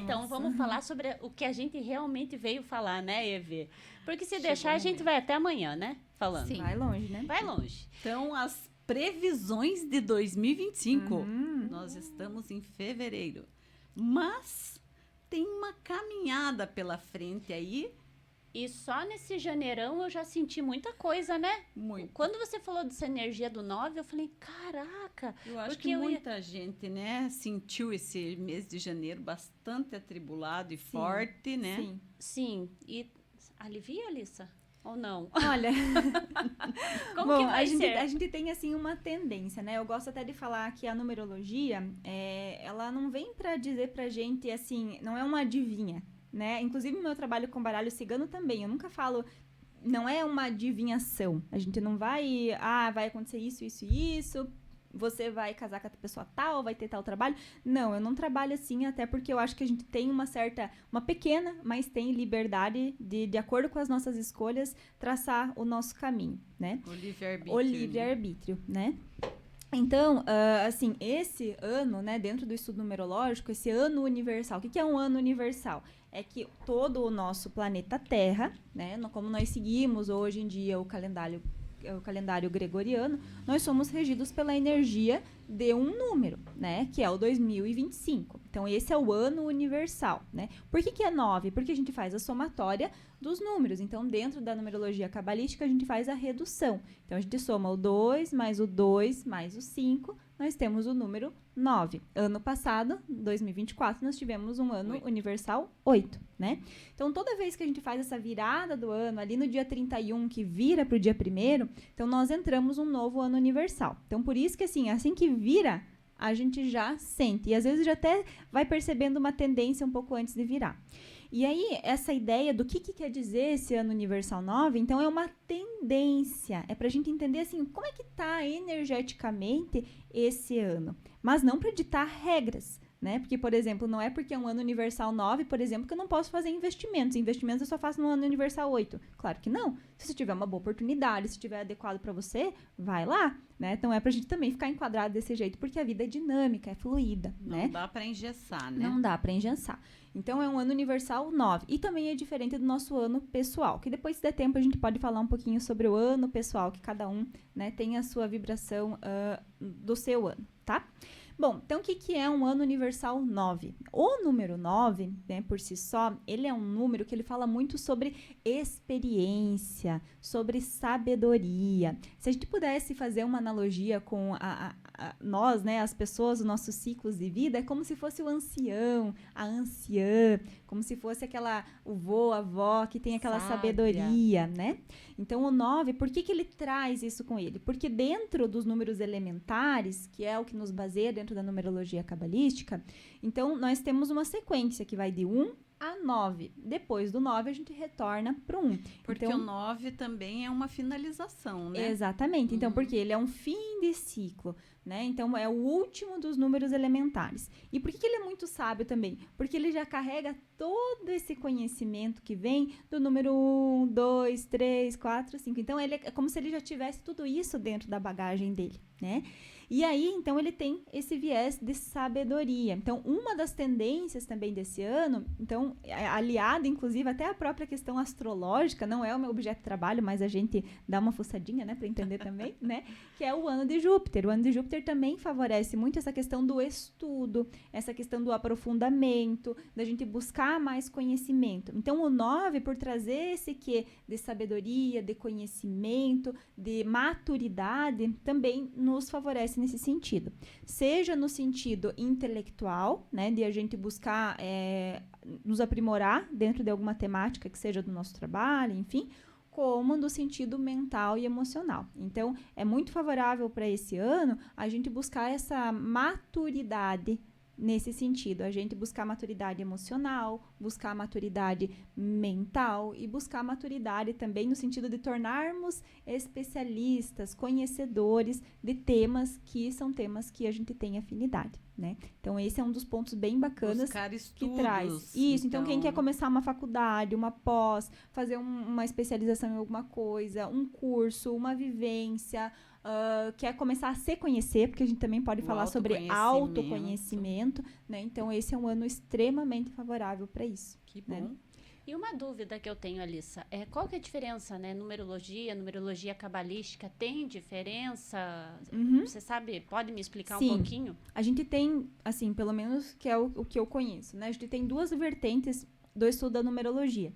Speaker 1: Então, vamos falar sobre o que a gente realmente veio falar, né, Eve? Porque se
Speaker 2: Chegou
Speaker 1: deixar,
Speaker 2: o
Speaker 1: a gente
Speaker 2: momento.
Speaker 1: vai até amanhã, né? Falando.
Speaker 2: Sim.
Speaker 3: Vai longe, né?
Speaker 1: Vai longe.
Speaker 2: Então, as previsões de 2025.
Speaker 3: Uhum.
Speaker 2: Nós estamos em fevereiro. Mas tem uma caminhada pela frente aí.
Speaker 1: E só nesse janeirão eu já senti muita coisa, né?
Speaker 2: Muito.
Speaker 1: Quando você falou dessa energia do 9, eu falei, caraca.
Speaker 2: Eu acho
Speaker 1: Porque
Speaker 2: que
Speaker 1: eu ia-
Speaker 2: muita gente, né, sentiu esse mês de janeiro bastante atribulado e forte, né?
Speaker 3: Sim.
Speaker 1: Sim. E alivia, Alissa? Ou não?
Speaker 3: Olha,
Speaker 1: Como
Speaker 3: bom,
Speaker 1: que vai
Speaker 3: a gente,
Speaker 1: ser?
Speaker 3: a gente tem, assim, uma tendência, né? Eu gosto até de falar que a numerologia, ela não vem pra dizer pra gente, assim, não é uma adivinha, né? Inclusive, no meu trabalho com baralho cigano também, eu nunca falo, não é uma adivinhação. A gente não vai, vai acontecer isso, isso e isso, você vai casar com a pessoa tal, vai ter tal trabalho. Não, eu não trabalho assim, até porque eu acho que a gente tem uma pequena, mas tem liberdade de acordo com as nossas escolhas, traçar o nosso caminho, né?
Speaker 2: O livre-arbítrio.
Speaker 3: O livre-arbítrio, né? Então, assim, esse ano, né, dentro do estudo numerológico, esse ano universal, o que é um ano universal? É que todo o nosso planeta Terra, né, como nós seguimos hoje em dia o calendário gregoriano, nós somos regidos pela energia de um número, né, que é o 2025. Então, esse é o ano universal, né? Por que é 9? Porque a gente faz a somatória dos números. Então, dentro da numerologia cabalística, a gente faz a redução. Então, a gente soma o 2 mais o 2 mais o 5, nós temos o número 9. Ano passado, 2024, nós tivemos um ano universal 8, né? Então, toda vez que a gente faz essa virada do ano, ali no dia 31, que vira para o dia 1º, então nós entramos um novo ano universal. Então, por isso que, assim que vira, a gente já sente. E às vezes já até vai percebendo uma tendência um pouco antes de virar. E aí, essa ideia do que quer dizer esse ano universal 9, então é uma tendência. É pra gente entender, assim, como é que tá energeticamente esse ano. Mas não para ditar regras, né? Porque, por exemplo, não é porque é um ano universal 9, por exemplo, que eu não posso fazer investimentos. Investimentos eu só faço no ano universal 8. Claro que não. Se você tiver uma boa oportunidade, se estiver adequado para você, vai lá, né? Então é pra gente também ficar enquadrado desse jeito, porque a vida é dinâmica, é fluida, né?
Speaker 2: Não dá para engessar, né?
Speaker 3: Não dá para engessar. Então, é um ano universal 9. E também é diferente do nosso ano pessoal, que depois, se der tempo, a gente pode falar um pouquinho sobre o ano pessoal, que cada um, né, tem a sua vibração do seu ano, tá? Bom, então o que é um ano universal 9? O número 9, né, por si só, ele é um número que ele fala muito sobre experiência, sobre sabedoria. Se a gente pudesse fazer uma analogia com nós, né, as pessoas, os nossos ciclos de vida, é como se fosse o ancião, a anciã, como se fosse o vô, a avó, que tem aquela sabedoria, né? Então, o 9, por que ele traz isso com ele? Porque dentro dos números elementares, que é o que nos baseia dentro da numerologia cabalística, então, nós temos uma sequência que vai de 1 a 9. Depois do 9, a gente retorna para o 1.
Speaker 2: Porque
Speaker 3: então,
Speaker 2: o 9 também é uma finalização, né?
Speaker 3: Exatamente. Então, porque ele é um fim de ciclo, né? Então, é o último dos números elementares. E por que ele é muito sábio também? Porque ele já carrega todo esse conhecimento que vem do número 1, 2, 3, 4, 5. Então, ele é como se ele já tivesse tudo isso dentro da bagagem dele, né? E aí, então, ele tem esse viés de sabedoria. Então, uma das tendências também desse ano, então, aliada, inclusive, até a própria questão astrológica, não é o meu objeto de trabalho, mas a gente dá uma fuçadinha, né, para entender também, né, que é o ano de Júpiter. O ano de Júpiter também favorece muito essa questão do estudo, essa questão do aprofundamento, da gente buscar mais conhecimento. Então, o 9, por trazer esse quê de sabedoria, de conhecimento, de maturidade, também nos favorece nesse sentido. Seja no sentido intelectual, né, de a gente buscar nos aprimorar dentro de alguma temática que seja do nosso trabalho, enfim, como no sentido mental e emocional. Então, é muito favorável para esse ano a gente buscar essa maturidade nesse sentido, a gente buscar maturidade emocional, buscar maturidade mental e buscar maturidade também no sentido de tornarmos especialistas, conhecedores de temas que são temas que a gente tem afinidade, né? Então, esse é um dos pontos bem bacanas que traz. Isso, então quem quer começar uma faculdade, uma pós, fazer uma especialização em alguma coisa, um curso, uma vivência, quer começar a se conhecer, porque a gente também pode falar sobre autoconhecimento, né? Então, esse é um ano extremamente favorável para isso.
Speaker 2: Que bom.
Speaker 3: Né?
Speaker 1: E uma dúvida que eu tenho, Alissa, qual que é a diferença, né? Numerologia cabalística, tem diferença? Você sabe, pode me explicar
Speaker 3: Sim.
Speaker 1: um pouquinho?
Speaker 3: A gente tem, assim, pelo menos que é o que eu conheço, né? A gente tem duas vertentes do estudo da numerologia,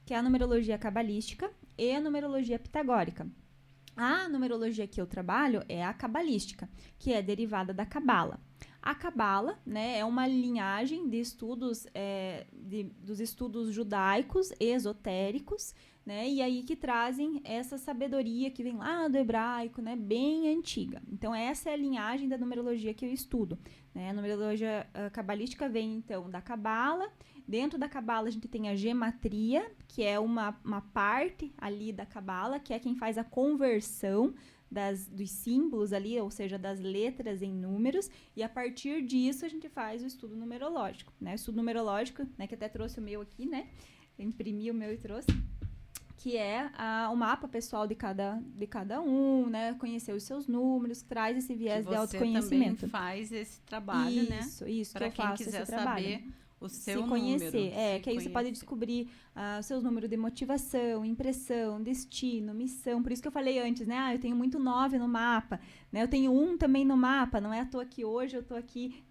Speaker 3: que é a numerologia cabalística e a numerologia pitagórica. A numerologia que eu trabalho é a cabalística, que é derivada da cabala. A cabala, né, é uma linhagem de estudos, dos estudos judaicos, esotéricos, né, e aí que trazem essa sabedoria que vem lá do hebraico, né, bem antiga. Então, essa é a linhagem da numerologia que eu estudo, né? A numerologia cabalística vem, então, da cabala. Dentro da cabala, a gente tem a gematria, que é uma parte ali da cabala, que é quem faz a conversão dos símbolos ali, ou seja, das letras em números, e a partir disso a gente faz o estudo numerológico, né? O estudo numerológico, né, que até trouxe o meu aqui, né? Eu imprimi o meu e trouxe, que é o mapa pessoal de cada um, né? Conhecer os seus números, traz esse viés de autoconhecimento.
Speaker 2: Você também faz esse trabalho, né?
Speaker 3: Isso,
Speaker 2: para quem quiser saber o seu
Speaker 3: se conhecer,
Speaker 2: número.
Speaker 3: Que aí você pode descobrir os seus números de motivação, impressão, destino, missão. Por isso que eu falei antes, né? Eu tenho muito 9 no mapa, né? Eu tenho 1 também no mapa, não é à toa que hoje eu tô aqui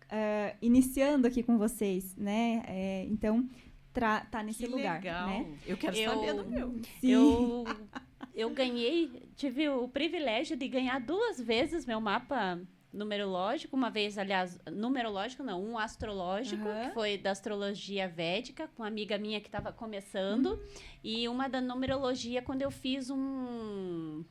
Speaker 3: iniciando aqui com vocês, né? Então, tá nesse lugar,
Speaker 2: legal.
Speaker 3: Né?
Speaker 2: Eu quero saber do meu.
Speaker 1: Sim. Eu tive o privilégio de ganhar 2 vezes meu mapa numerológico, uma vez, aliás, numerológico não, um astrológico, que foi da astrologia védica, com uma amiga minha que estava começando, e uma da numerologia quando eu fiz uma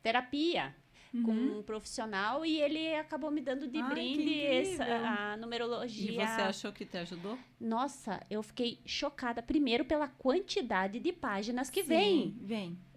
Speaker 1: terapia com um profissional, e ele acabou me dando de brinde a numerologia.
Speaker 2: E você achou que te ajudou?
Speaker 1: Nossa, eu fiquei chocada, primeiro pela quantidade de páginas que
Speaker 3: vem.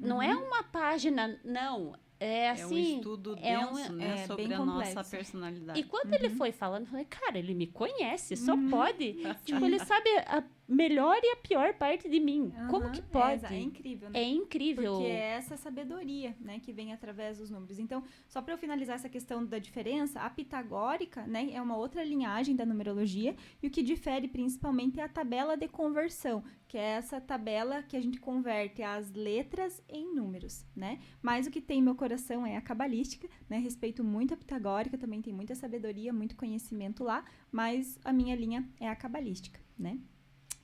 Speaker 1: Não é uma página, não. É assim.
Speaker 2: É um estudo denso, né? Sobre a nossa personalidade.
Speaker 1: E quando ele foi falando, eu falei, cara, ele me conhece, só pode. Tipo, ele sabe a melhor e a pior parte de mim. Como que pode?
Speaker 3: É incrível, né?
Speaker 1: É incrível.
Speaker 3: Porque é essa sabedoria, né, que vem através dos números. Então, só para eu finalizar essa questão da diferença, a pitagórica, né, é uma outra linhagem da numerologia, e o que difere principalmente é a tabela de conversão, que é essa tabela que a gente converte as letras em números, né? Mas o que tem em meu coração é a cabalística, né? Respeito muito a pitagórica, também tem muita sabedoria, muito conhecimento lá, mas a minha linha é a cabalística, né?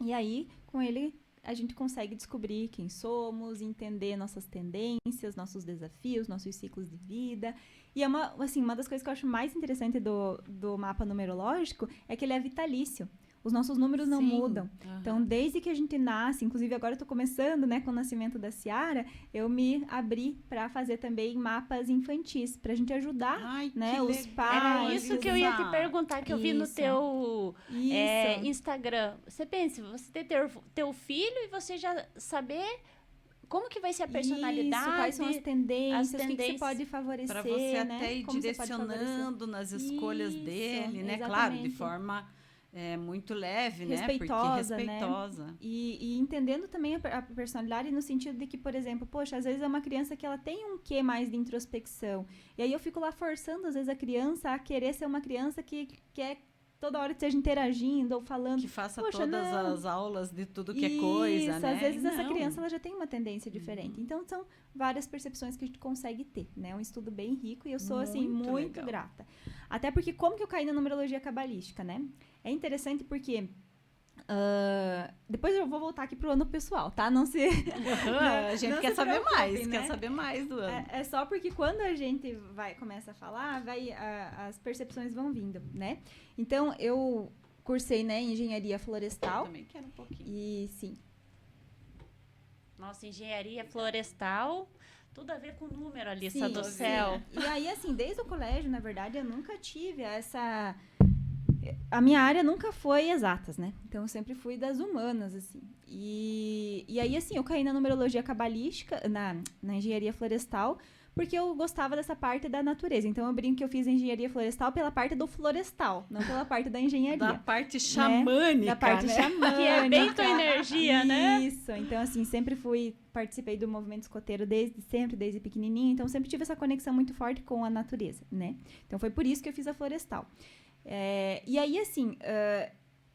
Speaker 3: E aí, com ele, a gente consegue descobrir quem somos, entender nossas tendências, nossos desafios, nossos ciclos de vida. E é uma das coisas que eu acho mais interessante do mapa numerológico é que ele é vitalício. Os nossos números não mudam. Então, desde que a gente nasce, inclusive agora eu tô começando, né, com o nascimento da Ciara, eu me abri para fazer também mapas infantis, pra gente ajudar, né, os pais.
Speaker 1: Era isso que eu ia te perguntar, que eu vi no teu Instagram. Você pensa, você ter teu filho e você já saber como que vai ser a personalidade.
Speaker 3: Isso, quais são as tendências, o que você pode favorecer,
Speaker 2: para você
Speaker 3: né?
Speaker 2: até ir direcionando nas escolhas dele, né? Claro, de forma muito leve,
Speaker 3: respeitosa,
Speaker 2: né? Porque respeitosa.
Speaker 3: E entendendo também a personalidade no sentido de que, por exemplo, poxa, às vezes é uma criança que ela tem um quê mais de introspecção. E aí eu fico lá forçando, às vezes, a criança a querer ser uma criança que quer toda hora esteja interagindo ou falando.
Speaker 2: Que faça todas as aulas de tudo que é coisa,
Speaker 3: Isso,
Speaker 2: né?
Speaker 3: às vezes essa criança ela já tem uma tendência diferente. Então, são várias percepções que a gente consegue ter, né? É um estudo bem rico e eu sou, assim, muito grata. Até porque, como que eu caí na numerologia cabalística, né? É interessante porque... depois eu vou voltar aqui pro ano pessoal, tá? Não se...
Speaker 2: a gente quer saber mais,
Speaker 3: né?
Speaker 2: Quer saber mais do ano.
Speaker 3: É só porque quando a gente começa a falar, as percepções vão vindo, né? Então, eu cursei, né, engenharia florestal.
Speaker 2: Eu também quero um pouquinho.
Speaker 3: E, sim.
Speaker 1: Nossa, engenharia florestal, tudo a ver com número, Alissa,
Speaker 3: Sim,
Speaker 1: do céu.
Speaker 3: E aí, assim, desde o colégio, na verdade, eu nunca tive essa... A minha área nunca foi exatas, né? Então, eu sempre fui das humanas, assim. E aí, assim, eu caí na numerologia cabalística, na engenharia florestal, porque eu gostava dessa parte da natureza. Então, eu brinco que eu fiz engenharia florestal pela parte do florestal, não pela parte da engenharia.
Speaker 2: Da parte xamânica,
Speaker 3: né? Da parte xamânica.
Speaker 1: Que é bem tua energia, né?
Speaker 3: Isso. Então, assim, sempre participei do movimento escoteiro desde pequenininha. Então, sempre tive essa conexão muito forte com a natureza, né? Então, foi por isso que eu fiz a florestal. E aí, assim,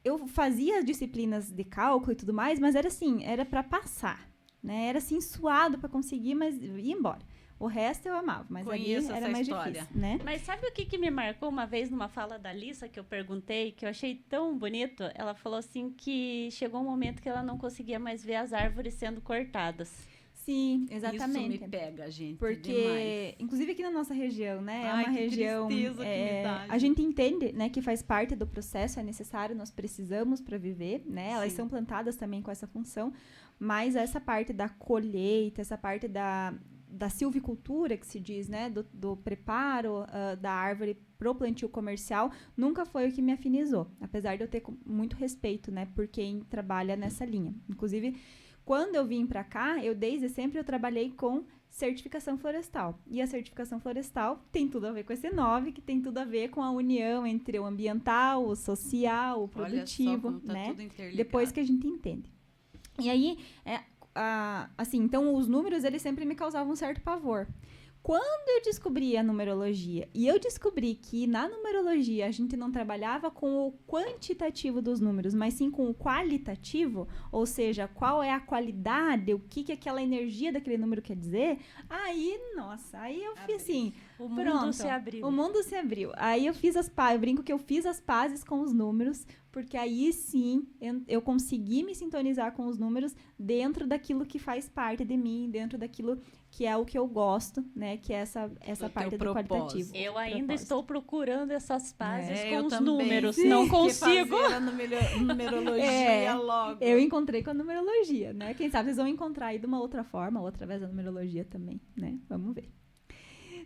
Speaker 3: eu fazia as disciplinas de cálculo e tudo mais, mas era assim, era para passar, né? Era assim, suado para conseguir, mas ia embora. O resto eu amava, mas ali era mais difícil, né?
Speaker 1: Mas sabe o que me marcou uma vez numa fala da Alissa que eu perguntei, que eu achei tão bonito? Ela falou assim que chegou um momento que ela não conseguia mais ver as árvores sendo cortadas.
Speaker 3: Sim, exatamente.
Speaker 2: Isso me pega, gente,
Speaker 3: porque,
Speaker 2: demais.
Speaker 3: Inclusive aqui na nossa região, né?
Speaker 2: Ai,
Speaker 3: é uma região...
Speaker 2: tristeza que me dá,
Speaker 3: a gente entende, né, que faz parte do processo, é necessário, nós precisamos para viver, né? Elas são plantadas também com essa função, mas essa parte da colheita, essa parte da silvicultura, que se diz, né? Do preparo da árvore pro plantio comercial, nunca foi o que me afinizou. Apesar de eu ter muito respeito, né? Por quem trabalha nessa linha. Inclusive... Quando eu vim para cá, desde sempre eu trabalhei com certificação florestal. E a certificação florestal tem tudo a ver com esse 9, que tem tudo a ver com a união entre o ambiental, o social, o produtivo,
Speaker 2: olha só,
Speaker 3: né?
Speaker 2: Tudo interligado.
Speaker 3: Depois que a gente entende. E aí, assim, então os números, eles sempre me causavam um certo pavor. Quando eu descobri a numerologia, e eu descobri que na numerologia a gente não trabalhava com o quantitativo dos números, mas sim com o qualitativo, ou seja, qual é a qualidade, o que aquela energia daquele número quer dizer, aí, nossa, aí eu fiz assim...
Speaker 1: O mundo se abriu.
Speaker 3: O mundo se abriu. Aí eu brinco que eu fiz as pazes com os números, porque aí sim eu consegui me sintonizar com os números dentro daquilo que faz parte de mim, dentro daquilo que é o que eu gosto, né? Que é essa parte do qualitativo.
Speaker 1: Eu ainda estou procurando essas pazes com os
Speaker 2: também.
Speaker 1: números.
Speaker 2: Sim,
Speaker 1: não consigo.
Speaker 2: Fazer a numerologia logo.
Speaker 3: Eu encontrei com a numerologia, né? Quem sabe vocês vão encontrar aí de uma outra forma, ou através da numerologia também, né? Vamos ver.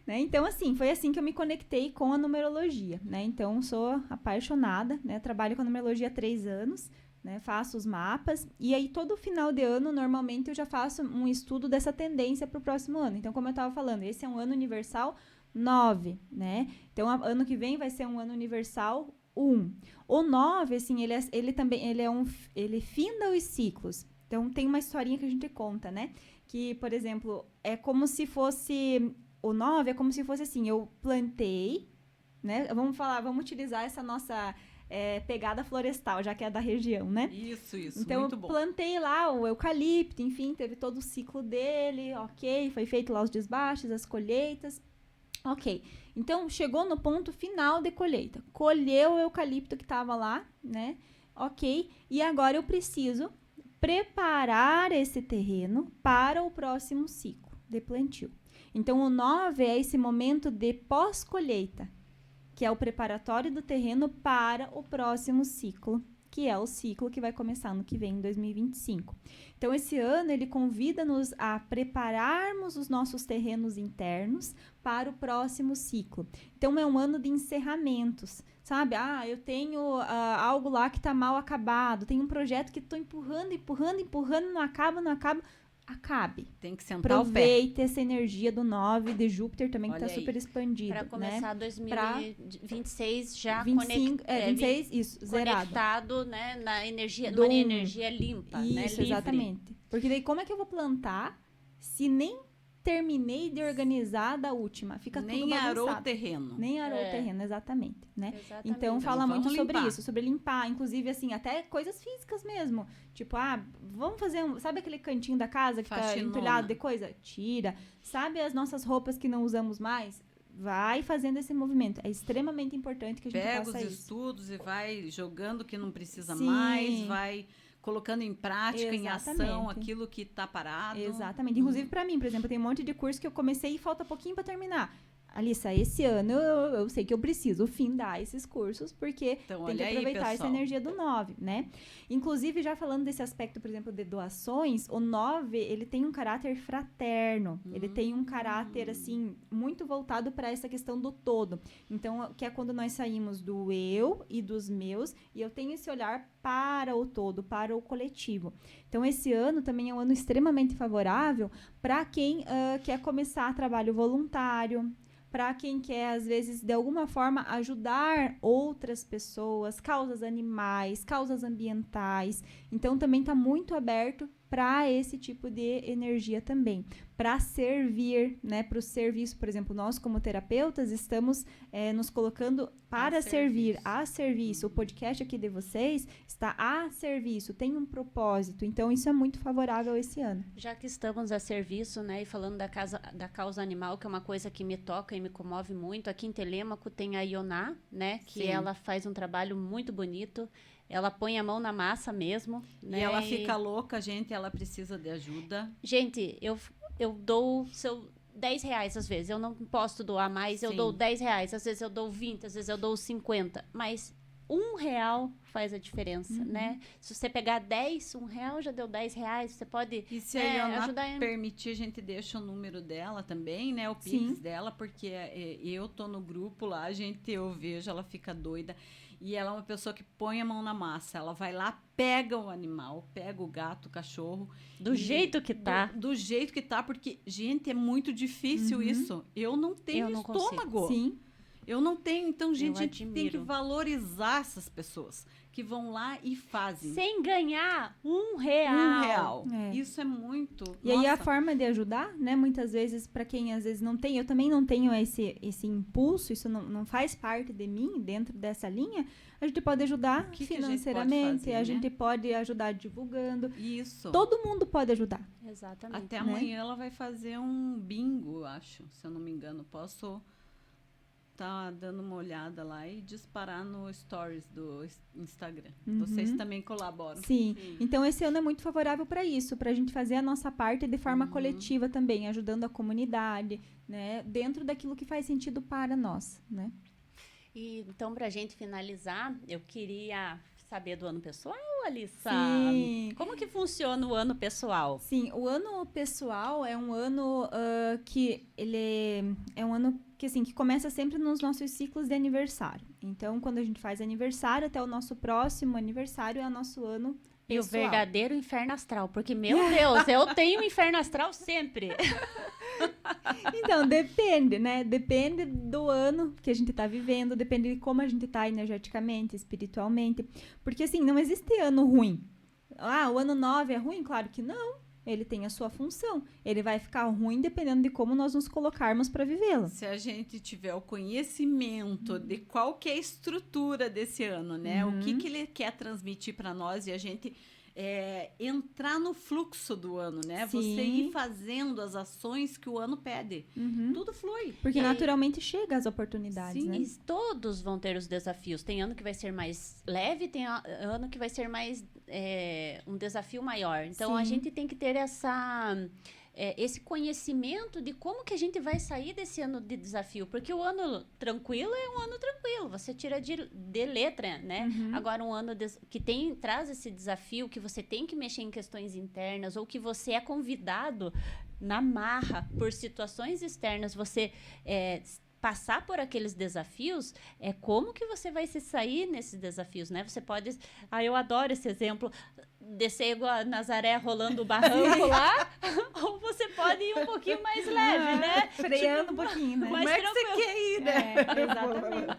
Speaker 3: Né? Então, assim, foi assim que eu me conectei com a numerologia, né? Então, sou apaixonada, né? Trabalho com a numerologia há 3 anos, né? Faço os mapas, e aí todo final de ano, normalmente, eu já faço um estudo dessa tendência para o próximo ano. Então, como eu estava falando, esse é um ano universal 9, né? Então, ano que vem vai ser um ano universal 1. O 9, assim, ele finda os ciclos. Então, tem uma historinha que a gente conta, né? Que, por exemplo, é como se fosse... O 9 é como se fosse assim, eu plantei, né? Vamos utilizar essa nossa pegada florestal, já que é da região, né?
Speaker 2: Isso,
Speaker 3: então,
Speaker 2: muito bom.
Speaker 3: Então, eu plantei lá o eucalipto, enfim, teve todo o ciclo dele, ok, foi feito lá os desbates, as colheitas, ok. Então, chegou no ponto final de colheita, colheu o eucalipto que estava lá, né? Ok, e agora eu preciso preparar esse terreno para o próximo ciclo de plantio. Então, o 9 é esse momento de pós-colheita, que é o preparatório do terreno para o próximo ciclo, que é o ciclo que vai começar no que vem, em 2025. Então, esse ano, ele convida-nos a prepararmos os nossos terrenos internos para o próximo ciclo. Então, é um ano de encerramentos, sabe? Eu tenho algo lá que está mal acabado, tem um projeto que estou empurrando, não acaba. acabe.
Speaker 2: Tem que sentar o pé.
Speaker 3: Aproveite essa energia do 9 de Júpiter também, que
Speaker 2: Olha
Speaker 3: está super expandido.
Speaker 1: Para começar 2026 já
Speaker 3: 25, 26, isso, zerado.
Speaker 1: Conectado, né, na energia,
Speaker 3: Do-
Speaker 1: numa energia limpa, né,
Speaker 3: Isso,
Speaker 1: livre.
Speaker 3: exatamente. Porque daí como é que eu vou plantar se nem terminei de organizar da última? Fica tudo
Speaker 2: Nem
Speaker 3: bagunçado.
Speaker 2: arou o terreno.
Speaker 3: Nem arou o terreno, exatamente, né?
Speaker 1: Exatamente.
Speaker 3: Então, fala
Speaker 2: Vamos
Speaker 3: muito sobre
Speaker 2: limpar.
Speaker 3: isso, sobre limpar. Inclusive, assim, até coisas físicas mesmo. Tipo, vamos fazer sabe aquele cantinho da casa que tá
Speaker 2: Faxinona.
Speaker 3: entulhado de coisa? Tira. Sabe as nossas roupas que não usamos mais? Vai fazendo esse movimento. É extremamente importante que a gente
Speaker 2: Pega os
Speaker 3: faça isso.
Speaker 2: estudos e vai jogando o que não precisa
Speaker 3: Sim.
Speaker 2: mais, vai colocando em prática, em ação,
Speaker 3: Exatamente.
Speaker 2: aquilo que está parado.
Speaker 3: Exatamente. Inclusive, pra mim, por exemplo, tem um monte de curso que eu comecei e falta pouquinho pra terminar. Alissa, esse ano eu sei que eu preciso findar esses cursos, porque
Speaker 2: Então,
Speaker 3: tem que
Speaker 2: olha aí,
Speaker 3: aproveitar essa
Speaker 2: pessoal.
Speaker 3: energia do 9, né? Inclusive, já falando desse aspecto, por exemplo, de doações, o 9, ele tem um caráter fraterno. Ele tem um caráter, assim, muito voltado para essa questão do todo. Então, que é quando nós saímos do eu e dos meus, e eu tenho esse olhar para o todo, para o coletivo. Então, esse ano também é um ano extremamente favorável para quem quer começar trabalho voluntário, para quem quer, às vezes, de alguma forma, ajudar outras pessoas, causas animais, causas ambientais. Então, também está muito aberto para esse tipo de energia também. Para servir, né? Para o serviço, por exemplo, nós como terapeutas estamos nos colocando para servir, a serviço. O podcast aqui de vocês está a serviço, tem um propósito. Então, isso é muito favorável esse ano.
Speaker 1: Já que estamos a serviço, né, e falando da causa animal, que é uma coisa que me toca e me comove muito, aqui em Telêmaco tem a Ioná, né, que
Speaker 2: Sim.
Speaker 1: ela faz um trabalho muito bonito. Ela põe a mão na massa mesmo, né?
Speaker 2: E ela fica louca, gente, ela precisa de ajuda.
Speaker 1: Gente, eu dou R$10 às vezes. Eu não posso doar mais, eu
Speaker 2: Sim.
Speaker 1: dou R$10. Às vezes eu dou 20, às vezes eu dou 50. Mas R$1 faz a diferença, né? Se você pegar 10, R$1 já deu R$10. Você pode
Speaker 2: E se a Ioná
Speaker 1: ajudar em...
Speaker 2: permitir, a gente deixa o número dela também, né? O Pix
Speaker 3: Sim.
Speaker 2: dela, porque eu tô no grupo lá, eu vejo, ela fica doida. E ela é uma pessoa que põe a mão na massa. Ela vai lá, pega o animal, pega o gato, o cachorro.
Speaker 1: Do jeito que tá.
Speaker 2: Do jeito que tá, porque, gente, é muito difícil isso. Eu não tenho
Speaker 1: Eu não
Speaker 2: estômago.
Speaker 3: Sim.
Speaker 2: Eu não tenho. Então, gente, a gente tem que
Speaker 1: admiro.
Speaker 2: valorizar essas pessoas que vão lá e fazem.
Speaker 1: Sem ganhar R$1.
Speaker 2: R$1.
Speaker 3: É.
Speaker 2: Isso é muito.
Speaker 3: E aí a
Speaker 2: Nossa.
Speaker 3: forma de ajudar, né, muitas vezes, para quem às vezes não tem, eu também não tenho esse impulso, isso não faz parte de mim, dentro dessa linha, a gente pode ajudar
Speaker 2: O que que a gente pode
Speaker 3: financeiramente,
Speaker 2: fazer,
Speaker 3: a
Speaker 2: né?
Speaker 3: gente pode ajudar divulgando,
Speaker 2: Isso.
Speaker 3: todo mundo pode ajudar.
Speaker 1: Exatamente.
Speaker 2: Até amanhã ela vai fazer um bingo, eu acho, se eu não me engano. Posso tá dando uma olhada lá e disparar no stories do Instagram. Vocês também colaboram.
Speaker 3: Sim. Então esse ano é muito favorável para isso, para a gente fazer a nossa parte de forma coletiva também, ajudando a comunidade, né, dentro daquilo que faz sentido para nós, né?
Speaker 1: E então, pra gente finalizar, eu queria saber do ano pessoal, Alissa.
Speaker 3: Sim.
Speaker 1: Como que funciona o ano pessoal?
Speaker 3: Sim, o ano pessoal é um ano que ele é um ano que assim que começa sempre nos nossos ciclos de aniversário. Então, quando a gente faz aniversário até o nosso próximo aniversário é o nosso ano
Speaker 1: E o
Speaker 3: pessoal.
Speaker 1: verdadeiro inferno astral, porque, meu Deus, eu tenho inferno astral sempre.
Speaker 3: Então, depende, né? Depende do ano que a gente tá vivendo, depende de como a gente tá energeticamente, espiritualmente. Porque, assim, não existe ano ruim. O ano 9 é ruim? Claro que não. Ele tem a sua função. Ele vai ficar ruim dependendo de como nós nos colocarmos para vivê-lo.
Speaker 2: Se a gente tiver o conhecimento de qual que é a estrutura desse ano, né? O que ele quer transmitir para nós e a gente entrar no fluxo do ano, né?
Speaker 3: Sim.
Speaker 2: Você ir fazendo as ações que o ano pede. Tudo flui.
Speaker 3: Porque naturalmente chega as oportunidades,
Speaker 2: Sim.
Speaker 3: né?
Speaker 1: E todos vão ter os desafios. Tem ano que vai ser mais leve, tem ano que vai ser mais um desafio maior. Então, a
Speaker 3: Sim.
Speaker 1: gente tem que ter esse conhecimento de como que a gente vai sair desse ano de desafio. Porque o ano tranquilo é um ano tranquilo. Você tira de letra, né? Agora, um ano que traz esse desafio, que você tem que mexer em questões internas, ou que você é convidado na marra por situações externas, você passar por aqueles desafios, como que você vai se sair nesses desafios, né? Você pode... eu adoro esse exemplo. descer igual a Nazaré rolando o barranco lá, ou você pode ir um pouquinho mais leve, né?
Speaker 3: Freando um pouquinho, né?
Speaker 2: Como é que você quer ir, né?
Speaker 3: Exatamente.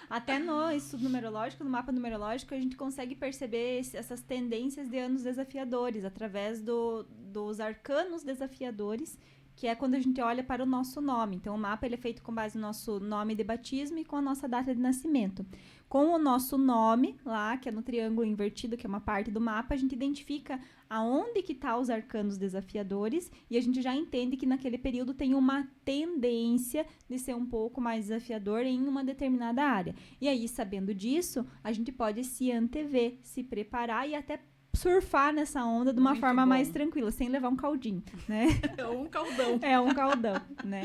Speaker 3: Até no estudo numerológico, no mapa numerológico, a gente consegue perceber essas tendências de anos desafiadores através dos arcanos desafiadores, que é quando a gente olha para o nosso nome. Então, o mapa ele é feito com base no nosso nome de batismo e com a nossa data de nascimento. Com o nosso nome, lá, que é no triângulo invertido, que é uma parte do mapa, a gente identifica aonde que tá os arcanos desafiadores e a gente já entende que naquele período tem uma tendência de ser um pouco mais desafiador em uma determinada área. E aí, sabendo disso, a gente pode se antever, se preparar e até surfar nessa onda de uma
Speaker 2: Muito
Speaker 3: forma
Speaker 2: bom.
Speaker 3: mais tranquila, sem levar um caldinho, né?
Speaker 2: É um caldão.
Speaker 3: É um caldão, né?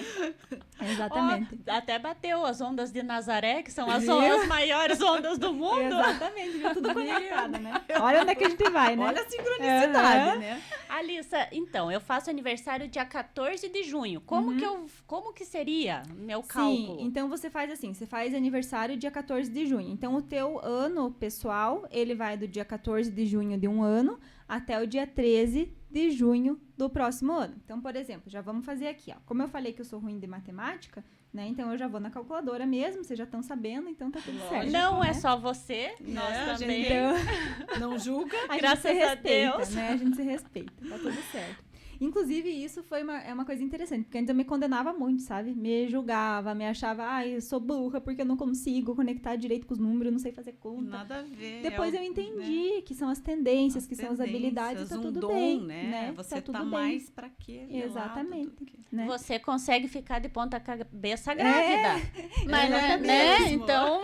Speaker 3: Exatamente.
Speaker 1: Ó, até bateu as ondas de Nazaré, que são as
Speaker 3: Viu?
Speaker 1: maiores ondas do mundo.
Speaker 3: Exatamente, viu? Tudo conectado, né? Olha onde é que a gente vai, né?
Speaker 2: Olha a sincronicidade,
Speaker 3: Uhum.
Speaker 2: né?
Speaker 1: Alissa, então, eu faço aniversário dia 14 de junho. Como que seria meu cálculo?
Speaker 3: Sim, então você faz assim, você faz aniversário dia 14 de junho. Então o teu ano pessoal, ele vai do dia 14 de junho de um ano até o dia 13 de junho do próximo ano. Então, por exemplo, já vamos fazer aqui, ó. Como eu falei que eu sou ruim de matemática, né? Então eu já vou na calculadora mesmo, vocês já estão sabendo, então tá tudo certo.
Speaker 1: Não
Speaker 3: né?
Speaker 1: é só você,
Speaker 2: Né?
Speaker 1: nós
Speaker 2: A
Speaker 1: também.
Speaker 2: gente
Speaker 3: Então,
Speaker 2: não julga.
Speaker 3: a
Speaker 1: Graças
Speaker 3: gente se
Speaker 1: a
Speaker 3: respeita,
Speaker 1: Deus.
Speaker 3: né? A gente se respeita, tá tudo certo. Inclusive, isso é uma coisa interessante, porque antes eu me condenava muito, sabe? Me julgava, me achava, ai, eu sou burra porque eu não consigo conectar direito com os números, não sei fazer conta.
Speaker 2: Nada a ver.
Speaker 3: Depois eu entendi que são as tendências, que são as habilidades, e tá tudo
Speaker 2: dom,
Speaker 3: bem,
Speaker 2: né? Você
Speaker 3: tudo
Speaker 2: tá
Speaker 3: bem.
Speaker 2: mais pra aquele
Speaker 3: Exatamente.
Speaker 2: lado do que...
Speaker 3: Né?
Speaker 1: Você consegue ficar de ponta cabeça grávida. Mas,
Speaker 2: exatamente.
Speaker 1: né? Então,